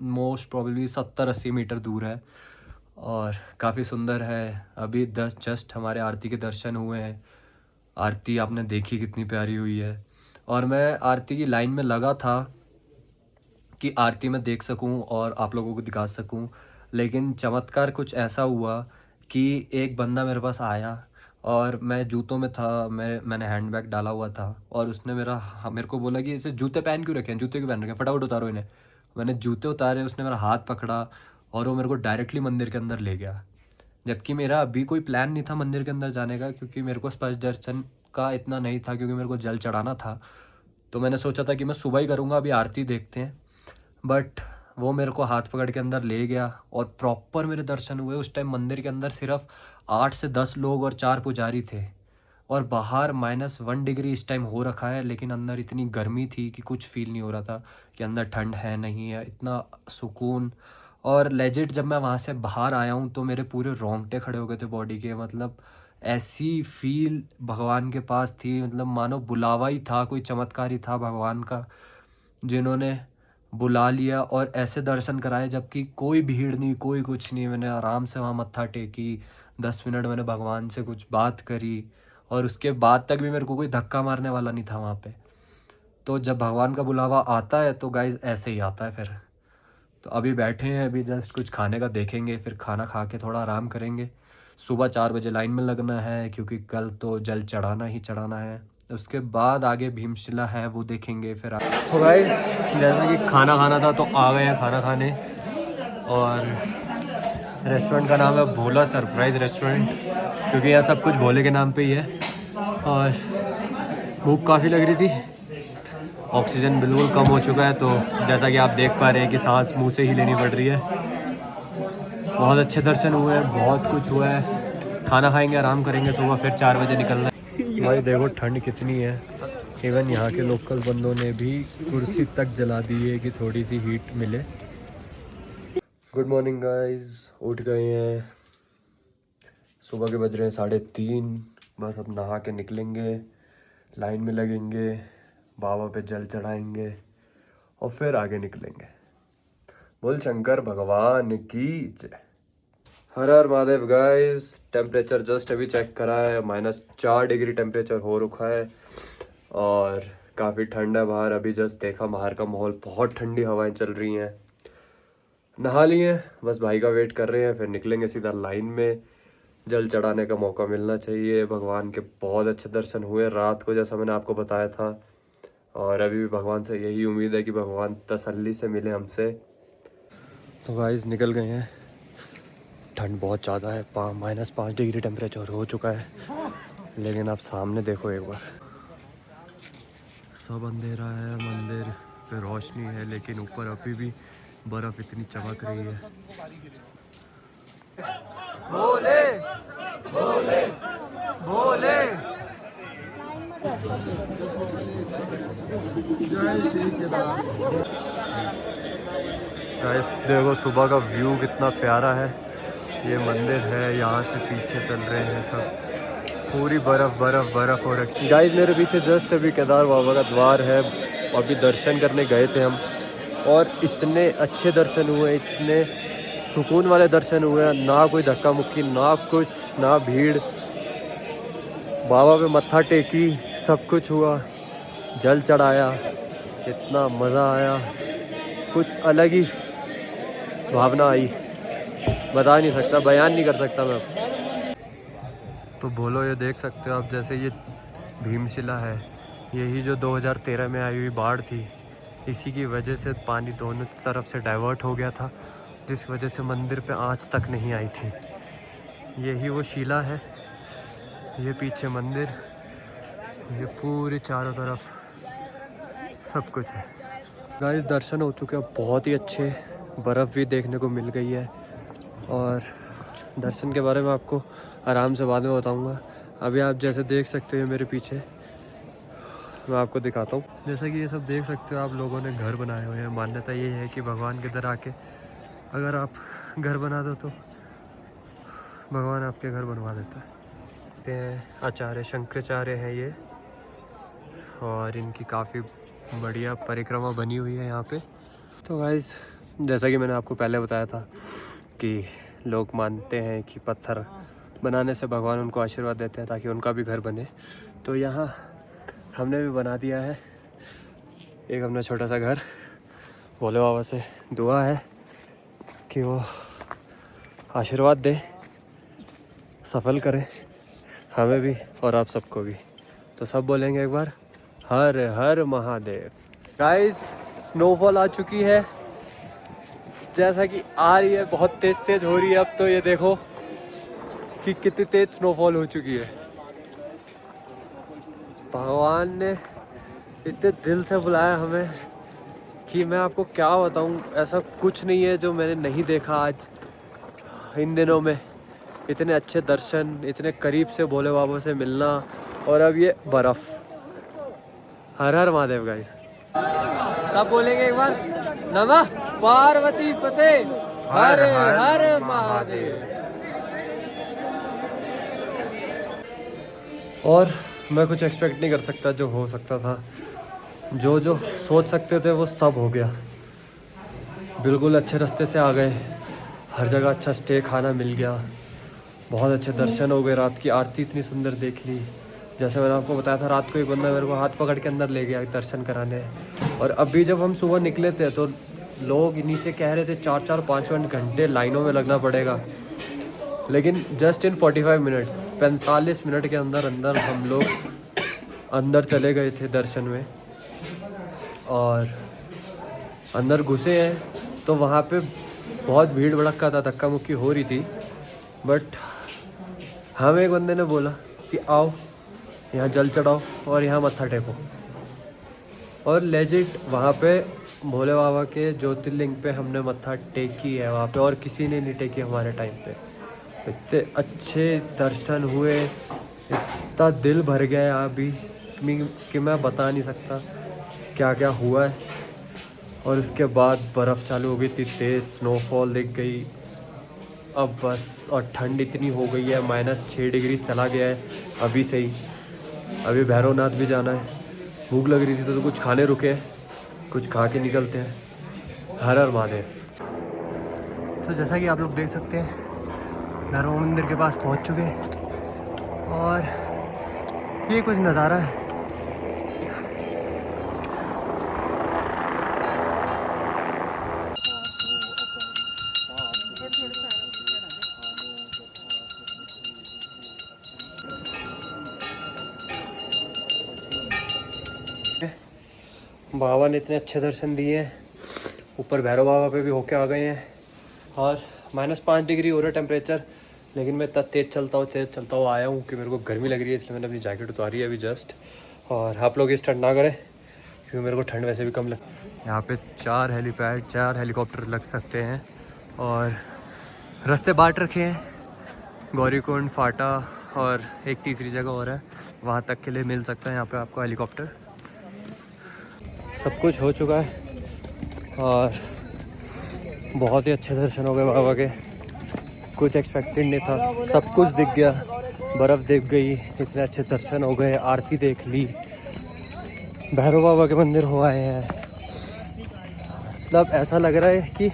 मोस्ट प्रॉब्लली 70-80 मीटर दूर है, और काफ़ी सुंदर है। अभी जस्ट हमारे आरती के दर्शन हुए हैं। आरती आपने देखी कितनी प्यारी हुई है, और मैं आरती की लाइन में लगा था कि आरती में देख सकूं और आप लोगों को दिखा सकूं। लेकिन चमत्कार कुछ ऐसा हुआ कि एक बंदा मेरे पास आया, और मैं जूतों में था, मैंने हैंडबैग डाला हुआ था, और उसने मेरे को बोला कि इसे जूते पहन क्यों रखे हैं, जूते क्यों पहन रखे हैं, फटाफट उतारो इन्हें। मैंने जूते उतारे, उसने मेरा हाथ पकड़ा, और वो मेरे को डायरेक्टली मंदिर के अंदर ले गया। जबकि मेरा अभी कोई प्लान नहीं था मंदिर के अंदर जाने का, क्योंकि मेरे को स्पर्श दर्शन का इतना नहीं था, क्योंकि मेरे को जल चढ़ाना था। तो मैंने सोचा था कि मैं सुबह ही करूँगा, अभी आरती देखते हैं। बट वो मेरे को हाथ पकड़ के अंदर ले गया, और प्रॉपर मेरे दर्शन हुए। उस टाइम मंदिर के अंदर सिर्फ 8 से 10 लोग और 4 पुजारी थे, और बाहर -1 डिग्री इस टाइम हो रखा है, लेकिन अंदर इतनी गर्मी थी कि कुछ फील नहीं हो रहा था कि अंदर ठंड है नहीं है, इतना सुकून। और लेजिट जब मैं वहाँ से बाहर आया हूँ तो मेरे पूरे रोंगटे खड़े हो गए थे बॉडी के, मतलब ऐसी फील भगवान के पास थी, मतलब मानो बुलावा ही था, कोई चमत्कार ही था भगवान का, जिन्होंने बुला लिया और ऐसे दर्शन कराए, जबकि कोई भीड़ नहीं, कोई कुछ नहीं। मैंने आराम से वहाँ मत्था टेकी, 10 मिनट मैंने भगवान से कुछ बात करी, और उसके बाद तक भी मेरे को कोई धक्का मारने वाला नहीं था वहाँ पे। तो जब भगवान का बुलावा आता है तो गाइस ऐसे ही आता है फिर। तो अभी बैठे हैं, अभी जस्ट कुछ खाने का देखेंगे, फिर खाना खा के थोड़ा आराम करेंगे। सुबह 4 बजे लाइन में लगना है, क्योंकि कल तो जल चढ़ाना ही चढ़ाना है। उसके बाद आगे भीमशिला है, वो देखेंगे फिर। तो गाइस जैसा कि खाना खाना था तो आ गए हैं खाना खाने, और रेस्टोरेंट का नाम है भोला सरप्राइज़ रेस्टोरेंट, क्योंकि यहाँ सब कुछ भोले के नाम पे ही है। और भूख काफ़ी लग रही थी, ऑक्सीजन बिल्कुल कम हो चुका है, तो जैसा कि आप देख पा रहे हैं कि सांस मुंह से ही लेनी पड़ रही है। बहुत अच्छे दर्शन हुए हैं, बहुत कुछ हुआ है। खाना खाएंगे, आराम करेंगे, सुबह फिर 4 बजे निकलना है। भाई देखो ठंड कितनी है, इवन यहाँ के लोकल बंदों ने भी कुर्सी तक जला दी है कि थोड़ी सी हीट मिले। गुड मॉर्निंग गाइस, उठ गए हैं, सुबह के बज रहे हैं 3:30। बस अब नहा के निकलेंगे, लाइन में लगेंगे, बाबा पे जल चढ़ाएंगे, और फिर आगे निकलेंगे। बोल शंकर भगवान की जय। हर Har Mahadev guys. Temperature just अभी चेक करा है, -4 डिग्री टेम्परेचर हो रखा है और काफ़ी ठंड है बाहर। अभी जस्ट देखा बाहर का माहौल, बहुत ठंडी हवाएं चल रही हैं। नहा लिए, बस भाई का वेट कर रहे हैं, फिर निकलेंगे सीधा लाइन में। जल चढ़ाने का मौका मिलना चाहिए। भगवान के बहुत अच्छे दर्शन हुए रात को, जैसा मैंने आपको बताया था, और अभी भी भगवान से यही उम्मीद है कि भगवान तसल्ली से मिले हमसे। तो गाइस निकल गए हैं। ठंड बहुत ज़्यादा है, -5 डिग्री टेम्परेचर हो चुका है, लेकिन आप सामने देखो एक बार, सब अंधेरा है। मंदिर पे रोशनी है, लेकिन ऊपर अभी भी बर्फ़ इतनी चमक रही है। भोले भोले भोले जय श्री केदार। गाइस देखो सुबह का व्यू कितना प्यारा है। ये मंदिर है, यहाँ से पीछे चल रहे हैं सब, पूरी बर्फ़ बर्फ़ बर्फ़ हो रखी। गाइस मेरे पीछे जस्ट अभी केदार बाबा का द्वार है, अभी दर्शन करने गए थे हम, और इतने अच्छे दर्शन हुए, इतने सुकून वाले दर्शन हुए। ना कोई धक्का मुक्की, ना कुछ, ना भीड़। बाबा पे मत्था टेकी, सब कुछ हुआ, जल चढ़ाया, इतना मज़ा आया, कुछ अलग ही भावना आई, बता नहीं सकता, बयान नहीं कर सकता मैं। तो बोलो, ये देख सकते हो आप, जैसे ये भीमशिला है, यही जो 2013 में आई हुई बाढ़ थी, इसी की वजह से पानी दोनों तरफ से डाइवर्ट हो गया था, जिस वजह से मंदिर पे आँच तक नहीं आई थी। यही वो शिला है, ये पीछे मंदिर, ये पूरे चारों तरफ सब कुछ है। गाइस दर्शन हो चुके हैं बहुत ही अच्छे, बर्फ़ भी देखने को मिल गई है, और दर्शन के बारे में आपको आराम से बाद में बताऊंगा। अभी आप जैसे देख सकते हो मेरे पीछे, मैं आपको दिखाता हूँ। जैसा कि ये सब देख सकते हो आप, लोगों ने घर बनाए हुए हैं। मान्यता ये है कि भगवान के दर आके अगर आप घर बना दो तो भगवान आपके घर बनवा देता है। आचार्य शंकराचार्य हैं ये, और इनकी काफ़ी बढ़िया परिक्रमा बनी हुई है यहाँ पे। तो गाइस जैसा कि मैंने आपको पहले बताया था कि लोग मानते हैं कि पत्थर बनाने से भगवान उनको आशीर्वाद देते हैं ताकि उनका भी घर बने। तो यहाँ हमने भी बना दिया है एक अपना छोटा सा घर। भोले बाबा से दुआ है कि वो आशीर्वाद दे, सफल करें हमें भी और आप सबको भी। तो सब बोलेंगे एक बार, हर हर महादेव। गाइस स्नोफॉल आ चुकी है, जैसा कि आ रही है, बहुत तेज़ तेज़ हो रही है। अब तो ये देखो कि कितनी तेज़ स्नोफॉल हो चुकी है। भगवान ने इतने दिल से बुलाया हमें कि मैं आपको क्या बताऊं, ऐसा कुछ नहीं है जो मैंने नहीं देखा आज इन दिनों में। इतने अच्छे दर्शन, इतने करीब से भोले बाबा से मिलना, और अब ये बर्फ़। हर हर महादेव गाइस। सब बोलेंगे एक बार, नमः पार्वती पते हर हर महादेव। और मैं कुछ एक्सपेक्ट नहीं कर सकता, जो हो सकता था, जो जो सोच सकते थे वो सब हो गया। बिल्कुल अच्छे रास्ते से आ गए, हर जगह अच्छा स्टे खाना मिल गया, बहुत अच्छे दर्शन हो गए, रात की आरती इतनी सुंदर देख ली। जैसे मैंने आपको बताया था, रात को एक बंदा मेरे को हाथ पकड़ के अंदर ले गया दर्शन कराने। और अभी जब हम सुबह निकले थे तो लोग नीचे कह रहे थे 4-4-5 घंटे लाइनों में लगना पड़ेगा, लेकिन जस्ट इन 45 मिनट्स, 45 मिनट के अंदर अंदर हम लोग अंदर चले गए थे दर्शन में। और अंदर घुसे हैं तो वहाँ पे बहुत भीड़ भड़का था, धक्का मुक्की हो रही थी, बट हमें एक बंदे ने बोला कि आओ यहाँ जल चढ़ाओ और यहाँ मत्था टेको। और लेजिट वहाँ पे भोले बाबा के ज्योतिर्लिंग पे हमने मत्था टेकी है वहाँ पे, और किसी ने नहीं टेकी हमारे टाइम पे। इतने अच्छे दर्शन हुए, इतना दिल भर गया अभी कि मैं बता नहीं सकता क्या क्या हुआ है। और उसके बाद बर्फ़ चालू हो गई थी, तेज़ स्नोफॉल दिख गई। अब बस, और ठंड इतनी हो गई है, -6 डिग्री चला गया है अभी से ही। अभी भैरवनाथ भी जाना है, भूख लग रही थी तो कुछ खाने रुके, कुछ खा के निकलते हैं। हर हर महादेव। तो जैसा कि आप लोग देख सकते हैं भैरव मंदिर के पास पहुंच चुके हैं और ये कुछ नज़ारा है। बाबा ने इतने अच्छे दर्शन दिए हैं, ऊपर भैरव बाबा पे भी होके आ गए हैं और -5 डिग्री हो रहा है टेम्परेचर, लेकिन मैं इतना तेज़ चलता हुआ आया हूँ कि मेरे को गर्मी लग रही है, इसलिए मैंने अपनी जैकेट उतारी है अभी जस्ट। और आप लोग इस ठंड ना करें क्योंकि मेरे को ठंड वैसे भी कम लग। यहाँ पे 4 हेलीपैड 4 हेलीकॉप्टर लग सकते हैं और रास्ते बांट रखे हैं, गौरीकुंड, फाटा और एक तीसरी जगह और है, वहाँ तक के लिए मिल सकता है यहाँ पे आपको हेलीकॉप्टर। सब कुछ हो चुका है और बहुत ही अच्छे दर्शन हो गए बाबा के, कुछ एक्सपेक्टेड नहीं था, सब कुछ दिख गया, बर्फ़ दिख गई, इतने अच्छे दर्शन हो गए, आरती देख ली, भैरव बाबा के मंदिर हो आए हैं। मतलब ऐसा लग रहा है कि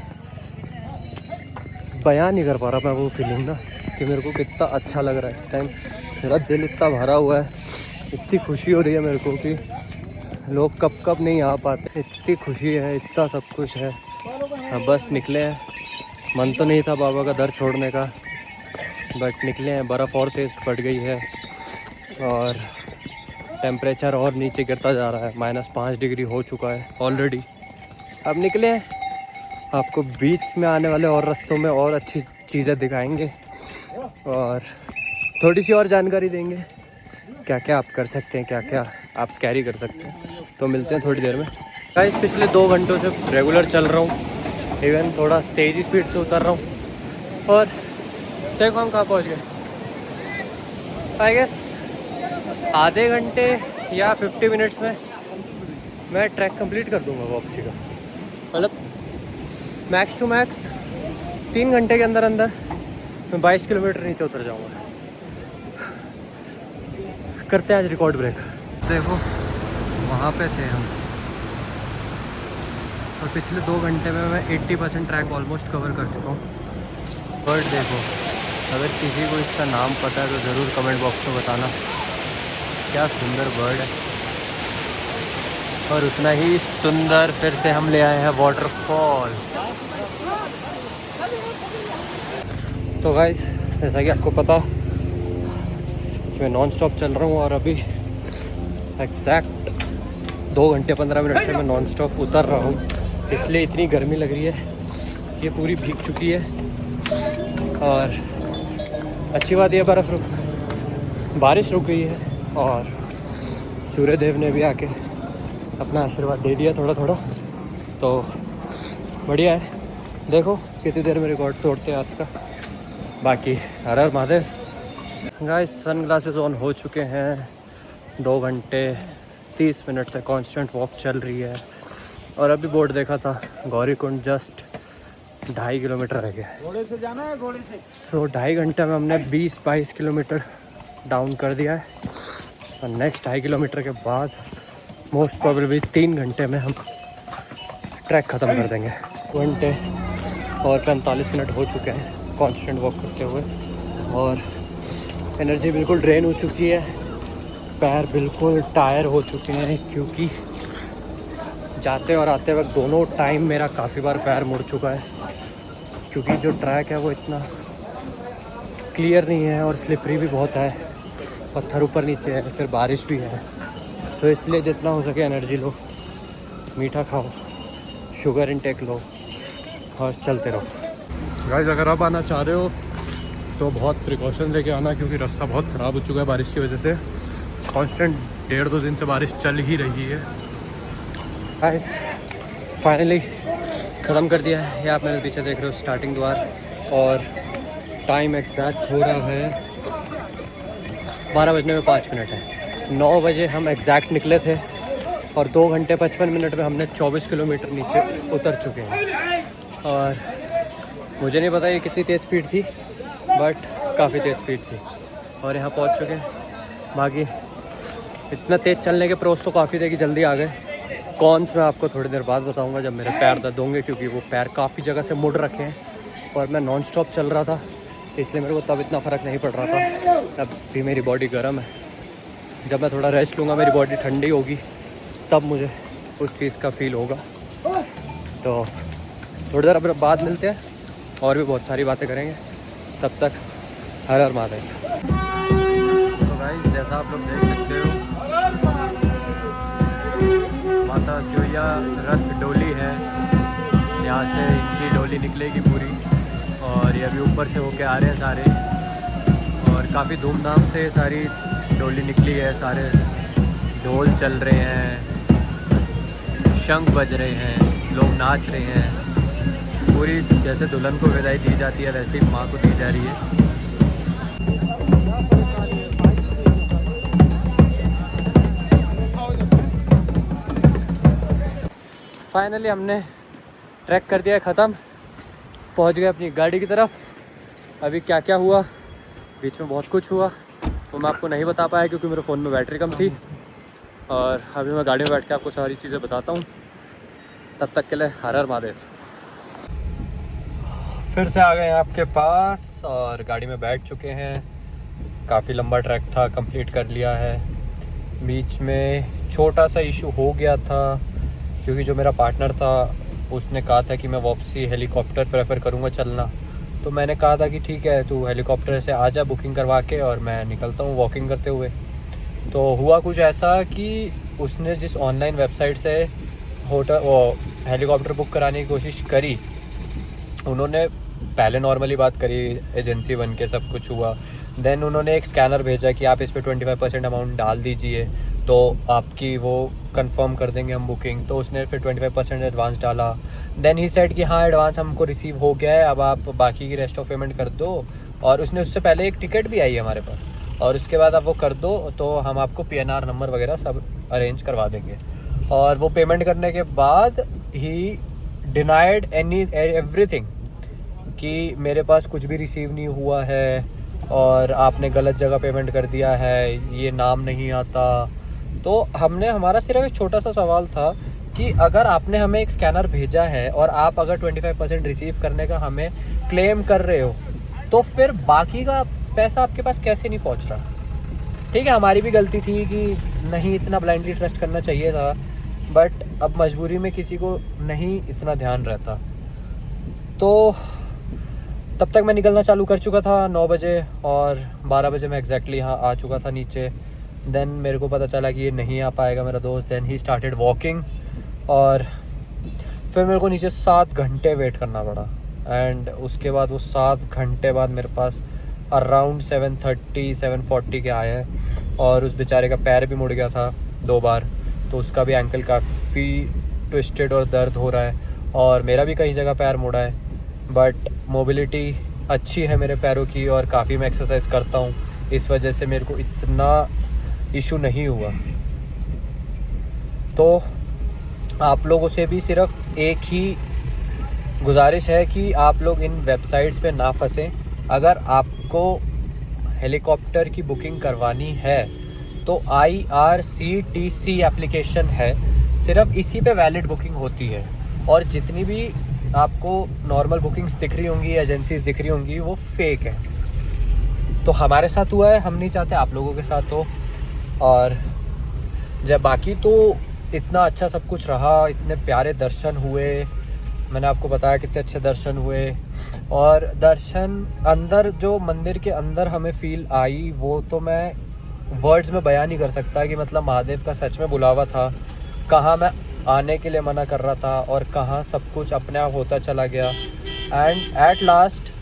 बयान नहीं कर पा रहा मैं वो फीलिंग ना, कि मेरे को कितना अच्छा लग रहा है इस टाइम। मेरा दिल इतना भरा हुआ है, इतनी खुशी हो रही है मेरे को कि लोग कब नहीं आ पाते, इतनी खुशी है, इतना सब कुछ है। अब बस निकले हैं, मन तो नहीं था बाबा का दर छोड़ने का, बट निकले हैं। बर्फ़ और तेज़ बढ़ गई है और टेम्परेचर और नीचे गिरता जा रहा है, -5 डिग्री हो चुका है ऑलरेडी। अब निकले हैं, आपको बीच में आने वाले और रास्तों में और अच्छी चीज़ें दिखाएंगे और थोड़ी सी और जानकारी देंगे, क्या क्या आप कर सकते हैं, क्या क्या आप कैरी कर सकते हैं। तो मिलते हैं थोड़ी देर में। गाइस पिछले 2 घंटों से रेगुलर चल रहा हूँ, इवन थोड़ा तेज़ी स्पीड से उतर रहा हूँ और देखो हम कहाँ पहुँच गए। आई गेस आधे घंटे या 50 मिनट्स में मैं ट्रैक कंप्लीट कर दूँगा वापसी का, मतलब मैक्स टू मैक्स 3 घंटे के अंदर अंदर मैं 22 किलोमीटर नीचे उतर जाऊँगा। करते हैं आज रिकॉर्ड ब्रेक। देखो वहाँ पे थे हम और पिछले 2 घंटे में मैं 80% ट्रैक ऑलमोस्ट कवर कर चुका हूँ। बर्ड देखो, अगर किसी को इसका नाम पता है तो ज़रूर कमेंट बॉक्स में बताना, क्या सुंदर बर्ड है। और उतना ही सुंदर फिर से हम ले आए हैं वाटरफॉल। तो गाइस जैसा कि आपको पता कि मैं नॉन स्टॉप चल रहा हूँ और अभी एग्जैक्ट 2 घंटे 15 मिनट से मैं नॉन स्टॉप उतर रहा हूँ, इसलिए इतनी गर्मी लग रही है। ये पूरी भीग चुकी है और अच्छी बात यह बारिश रुक गई है और सूर्य देव ने भी आके अपना आशीर्वाद दे दिया थोड़ा थोड़ा, तो बढ़िया है। देखो कितनी देर में रिकॉर्ड तोड़ते हैं आज का। बाकी Har Har Mahadev. Guys sunglasses on हो चुके हैं, 2 घंटे 30 मिनट से कांस्टेंट वॉक चल रही है और अभी बोर्ड देखा था गौरीकुंड जस्ट 2.5 किलोमीटर रह गया। घोड़े से जाना है, घोड़े से। सो 2.5 घंटे में हमने 20-22 किलोमीटर डाउन कर दिया है और नेक्स्ट 2.5 किलोमीटर के बाद मोस्ट प्रोबेबली 3 घंटे में हम ट्रैक ख़त्म कर देंगे। 2 घंटे और 45 मिनट हो चुके हैं कांस्टेंट वॉक करते हुए और एनर्जी बिल्कुल ड्रेन हो चुकी है, पैर बिल्कुल टायर हो चुके हैं क्योंकि जाते और आते वक्त दोनों टाइम मेरा काफ़ी बार पैर मुड़ चुका है, क्योंकि जो ट्रैक है वो इतना क्लियर नहीं है और स्लिपरी भी बहुत है, पत्थर ऊपर नीचे है, फिर बारिश भी है। सो इसलिए जितना हो सके एनर्जी लो, मीठा खाओ, शुगर इनटेक लो और चलते रहो। गाइस अगर आप आना चाह रहे हो तो बहुत प्रिकॉशन लेके आना, क्योंकि रास्ता बहुत ख़राब हो चुका है बारिश की वजह से। कांस्टेंट 1.5-2 दिन से बारिश चल ही रही है। गाइस फाइनली ख़त्म कर दिया है। ये आप मेरे पीछे देख रहे हो स्टार्टिंग द्वार और टाइम एग्जैक्ट हो रहा है 12 बजने में 5 मिनट है। 9 बजे हम एग्जैक्ट निकले थे और 2 घंटे 55 मिनट में हमने 24 किलोमीटर नीचे उतर चुके हैं। और मुझे नहीं पता ये कितनी तेज़ स्पीड थी, बट काफ़ी तेज़ स्पीड थी और यहाँ पहुँच चुके हैं। बाकी इतना तेज़ चलने के प्रोस तो काफ़ी थे कि जल्दी आ गए। कॉन्स मैं आपको थोड़ी देर बाद बताऊंगा जब मेरे पैर दर्द होंगे, क्योंकि वो पैर काफ़ी जगह से मुड़ रखे हैं और मैं नॉन स्टॉप चल रहा था, इसलिए मेरे को तब इतना फ़र्क नहीं पड़ रहा था। अब भी मेरी बॉडी गर्म है, जब मैं थोड़ा रेस्ट लूँगा मेरी बॉडी ठंडी होगी, तब मुझे उस चीज़ का फील होगा। तो थोड़ी देर बाद मिलते हैं और भी बहुत सारी बातें करेंगे, तब तक हर हर महादेव। तो गाइस जैसा आप लोग देख सकते हो, माता सिवैया रथ डोली है, यहाँ से इनकी डोली निकलेगी पूरी, और ये अभी ऊपर से होके आ रहे हैं सारे, और काफ़ी धूमधाम से सारी डोली निकली है। सारे ढोल चल रहे हैं, शंख बज रहे हैं, लोग नाच रहे हैं। पूरी जैसे दुल्हन को विदाई दी जाती है वैसे ही माँ को दी जा रही है। फाइनली हमने ट्रैक कर दिया है ख़त्म, पहुँच गए अपनी गाड़ी की तरफ। अभी क्या क्या हुआ, बीच में बहुत कुछ हुआ, तो मैं आपको नहीं बता पाया क्योंकि मेरे फ़ोन में बैटरी कम थी। और अभी मैं गाड़ी में बैठ के आपको सारी चीज़ें बताता हूँ, तब तक के लिए हर हर महादेव। फिर से आ गए हैं आपके पास और गाड़ी में बैठ चुके हैं। काफ़ी लंबा ट्रैक था, कंप्लीट कर लिया है। बीच में छोटा सा इशू हो गया था क्योंकि जो मेरा पार्टनर था उसने कहा था कि मैं वापसी हेलीकॉप्टर प्रेफर करूँगा चलना, तो मैंने कहा था कि ठीक है तू हेलीकॉप्टर से आ जा बुकिंग करवा के, और मैं निकलता हूँ वॉकिंग करते हुए। तो हुआ कुछ ऐसा कि उसने जिस ऑनलाइन वेबसाइट से हेलीकॉप्टर बुक कराने की कोशिश करी, उन्होंने पहले नॉर्मली बात करी एजेंसी बन के सब कुछ हुआ, देन उन्होंने एक स्कैनर भेजा कि आप इस पर 25% अमाउंट डाल दीजिए तो आपकी वो कंफर्म कर देंगे हम बुकिंग। तो उसने फिर 25% एडवांस डाला। देन ही सेड कि हाँ एडवांस हमको रिसीव हो गया है, अब आप बाकी की रेस्ट ऑफ पेमेंट कर दो। और उसने उससे पहले एक टिकट भी आई है हमारे पास, और उसके बाद आप वो कर दो तो हम आपको PNR नंबर वगैरह सब अरेंज करवा देंगे। और वो पेमेंट करने के बाद ही डिनाइड एवरीथिंग कि मेरे पास कुछ भी रिसीव नहीं हुआ है और आपने गलत जगह पेमेंट कर दिया है, ये नाम नहीं आता। तो हमारा सिर्फ एक छोटा सा सवाल था कि अगर आपने हमें एक स्कैनर भेजा है और आप अगर 25% रिसीव करने का हमें क्लेम कर रहे हो, तो फिर बाकी का पैसा आपके पास कैसे नहीं पहुंच रहा। ठीक है, हमारी भी गलती थी कि नहीं इतना ब्लाइंडली ट्रस्ट करना चाहिए था, बट अब मजबूरी में किसी को नहीं इतना ध्यान रहता। तो तब तक मैं निकलना चालू कर चुका था 9 बजे, और 12 बजे मैं एग्जैक्टली यहाँ आ चुका था नीचे। देन मेरे को पता चला कि ये नहीं आ पाएगा मेरा दोस्त। देन ही स्टार्टेड वॉकिंग, और फिर मेरे को नीचे 7 घंटे वेट करना पड़ा। एंड उसके बाद वो 7 घंटे बाद मेरे पास अराउंड 7:30-7:40 के आए हैं, और उस बेचारे का पैर भी मुड़ गया था 2 बार, तो उसका भी एंकल काफ़ी ट्विस्टेड और दर्द हो रहा है, और मेरा भी कई जगह पैर मुड़ा है। बट मोबिलिटी अच्छी है मेरे पैरों की, और काफ़ी मैं एक्सरसाइज करता हूँ, इस वजह से मेरे को इतना इशू नहीं हुआ। तो आप लोगों से भी सिर्फ एक ही गुजारिश है कि आप लोग इन वेबसाइट्स पे ना फंसें। अगर आपको हेलीकॉप्टर की बुकिंग करवानी है तो IRCTC एप्लीकेशन है, सिर्फ इसी पे वैलिड बुकिंग होती है, और जितनी भी आपको नॉर्मल बुकिंग्स दिख रही होंगी, एजेंसीज दिख रही होंगी, वो फेक है। तो हमारे साथ हुआ है, हम नहीं चाहते आप लोगों के साथ हो। और जब बाकी तो इतना अच्छा सब कुछ रहा, इतने प्यारे दर्शन हुए, मैंने आपको बताया कितने अच्छे दर्शन हुए, और दर्शन अंदर जो मंदिर के अंदर हमें फील आई वो तो मैं वर्ड्स में बयान नहीं कर सकता कि मतलब महादेव का सच में बुलावा था। कहाँ मैं आने के लिए मना कर रहा था और कहाँ सब कुछ अपने आप होता चला गया। एंड एट लास्ट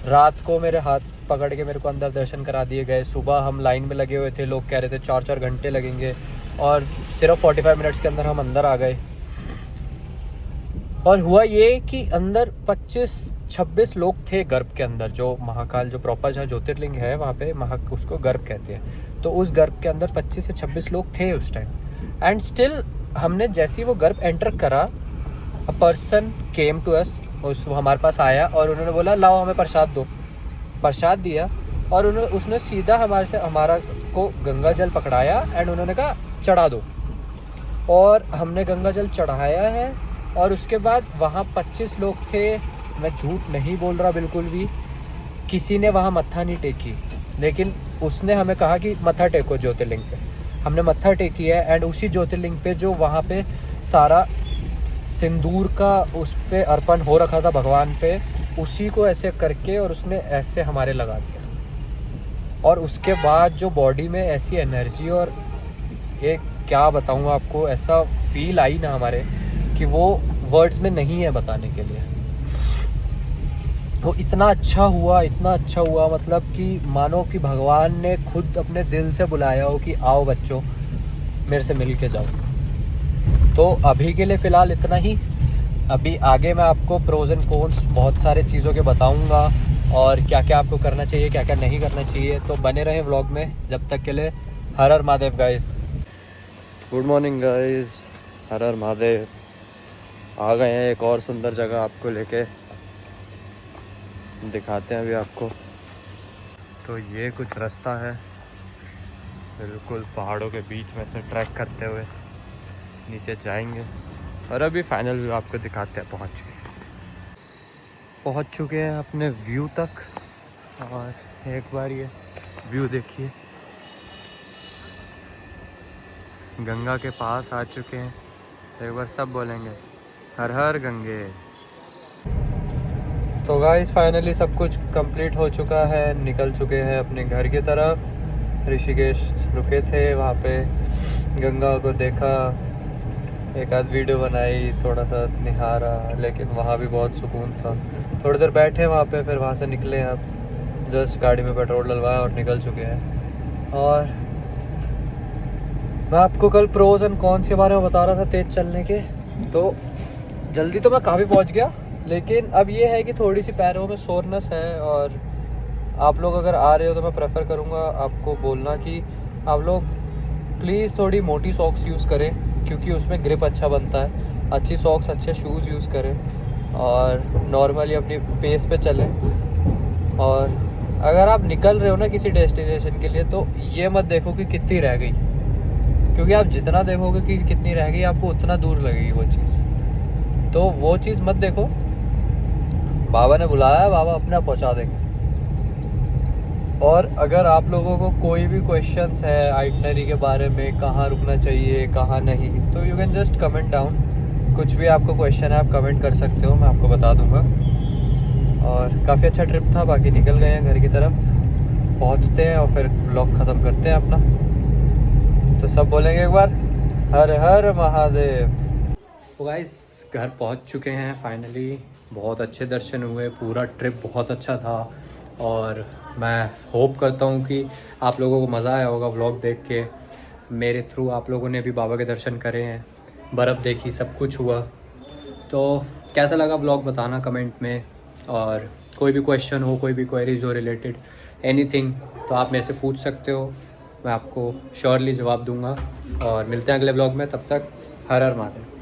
रात को मेरे हाथ पकड़ के मेरे को अंदर दर्शन करा दिए गए। सुबह हम लाइन में लगे हुए थे, लोग कह रहे थे 4-4 घंटे लगेंगे, और सिर्फ 45 मिनट्स के अंदर हम अंदर आ गए। और हुआ ये कि अंदर 25-26 लोग थे गर्भ के अंदर, जो महाकाल जो प्रॉपर जहाँ ज्योतिर्लिंग है वहाँ पे उसको गर्भ कहते हैं। तो उस गर्भ के अंदर 25 से 26 लोग थे उस टाइम। एंड स्टिल हमने जैसे ही वो गर्भ एंटर करा, a person came to us, वो हमारे पास आया और उन्होंने बोला लाओ हमें प्रसाद दो। प्रसाद दिया, और उसने सीधा हमारा को गंगा जल पकड़ाया, एंड उन्होंने कहा चढ़ा दो। और हमने गंगा जल चढ़ाया है, और उसके बाद वहाँ 25 लोग थे, मैं झूठ नहीं बोल रहा बिल्कुल भी, किसी ने वहाँ मत्था नहीं टेकी, लेकिन उसने हमें कहा कि मत्था टेको ज्योतिर्लिंग पे। हमने मत्था टेकी है एंड उसी ज्योतिर्लिंग पे जो वहाँ पे सारा सिंदूर का उस पे अर्पण हो रखा था भगवान पे, उसी को ऐसे करके और उसने ऐसे हमारे लगा दिया। और उसके बाद जो बॉडी में ऐसी एनर्जी और एक क्या बताऊँ आपको, ऐसा फील आई ना हमारे कि वो वर्ड्स में नहीं है बताने के लिए। वो इतना अच्छा हुआ, इतना अच्छा हुआ, मतलब कि मानो कि भगवान ने खुद अपने दिल से बुलाया हो कि आओ बच्चों मेरे से मिल के जाओ। तो अभी के लिए फ़िलहाल इतना ही। अभी आगे मैं आपको प्रोज एंड कॉन्स बहुत सारे चीज़ों के बताऊंगा और क्या क्या आपको करना चाहिए, क्या क्या नहीं करना चाहिए। तो बने रहें व्लॉग में। जब तक के लिए Har Har Mahadev guys. Good morning guys, Har Har Mahadev. आ गए हैं एक और सुंदर जगह आपको लेके, दिखाते हैं अभी आपको। तो ये कुछ रास्ता है, बिल्कुल पहाड़ों के बीच में से ट्रैक करते हुए नीचे जाएंगे और अभी फाइनल व्यू आपको दिखाते हैं। पहुंच चुके हैं अपने व्यू तक और एक बार ये व्यू देखिए, गंगा के पास आ चुके हैं। एक बार सब बोलेंगे हर हर गंगे। तो गाइस फाइनली सब कुछ कंप्लीट हो चुका है, निकल चुके हैं अपने घर की तरफ। ऋषिकेश रुके थे, वहाँ पे गंगा को देखा, एक आध वीडियो बनाई, थोड़ा सा निहारा, लेकिन वहाँ भी बहुत सुकून था। थोड़ी देर बैठे वहाँ पे, फिर वहाँ से निकले। अब जस्ट गाड़ी में पेट्रोल डलवाया और निकल चुके हैं। और मैं आपको कल प्रोज एंड कॉन्स के बारे में बता रहा था तेज़ चलने के। तो जल्दी तो मैं काफ़ी पहुँच गया, लेकिन अब ये है कि थोड़ी सी पैरों में सोरनेस है। और आप लोग अगर आ रहे हो तो मैं प्रेफर करूँगा आपको बोलना कि आप लोग प्लीज़ थोड़ी मोटी सॉक्स यूज़ करें, क्योंकि उसमें ग्रिप अच्छा बनता है। अच्छी सॉक्स, अच्छे शूज़ यूज़ करें और नॉर्मली अपनी पेस पे चलें। और अगर आप निकल रहे हो ना किसी डेस्टिनेशन के लिए, तो ये मत देखो कि कितनी रह गई, क्योंकि आप जितना देखोगे कि कितनी रह गई, आपको उतना दूर लगेगी वो चीज़। तो वो चीज़ मत देखो, बाबा ने बुलाया, बाबा अपना पहुंचा देंगे। और अगर आप लोगों को कोई भी क्वेश्चंस है आइटनरी के बारे में, कहाँ रुकना चाहिए कहाँ नहीं, तो you can just comment down. कुछ भी आपको क्वेश्चन है आप कमेंट कर सकते हो, मैं आपको बता दूंगा। और काफ़ी अच्छा ट्रिप था। बाकी निकल गए हैं घर की तरफ, पहुंचते हैं और फिर व्लॉग ख़त्म करते हैं अपना। तो सब बोलेंगे एक बार हर हर महादेव। तो गाइस घर पहुंच चुके हैं फाइनली। बहुत अच्छे दर्शन हुए, पूरा ट्रिप बहुत अच्छा था। और मैं होप करता हूं कि आप लोगों को मज़ा आया होगा व्लॉग देख के। मेरे थ्रू आप लोगों ने भी बाबा के दर्शन करे हैं, बर्फ़ देखी, सब कुछ हुआ। तो कैसा लगा व्लॉग बताना कमेंट में। और कोई भी क्वेश्चन हो, कोई भी क्वेरीज हो रिलेटेड एनीथिंग, तो आप मेरे से पूछ सकते हो, मैं आपको श्योरली जवाब दूंगा। और मिलते हैं अगले व्लॉग में, तब तक हर हर महादेव।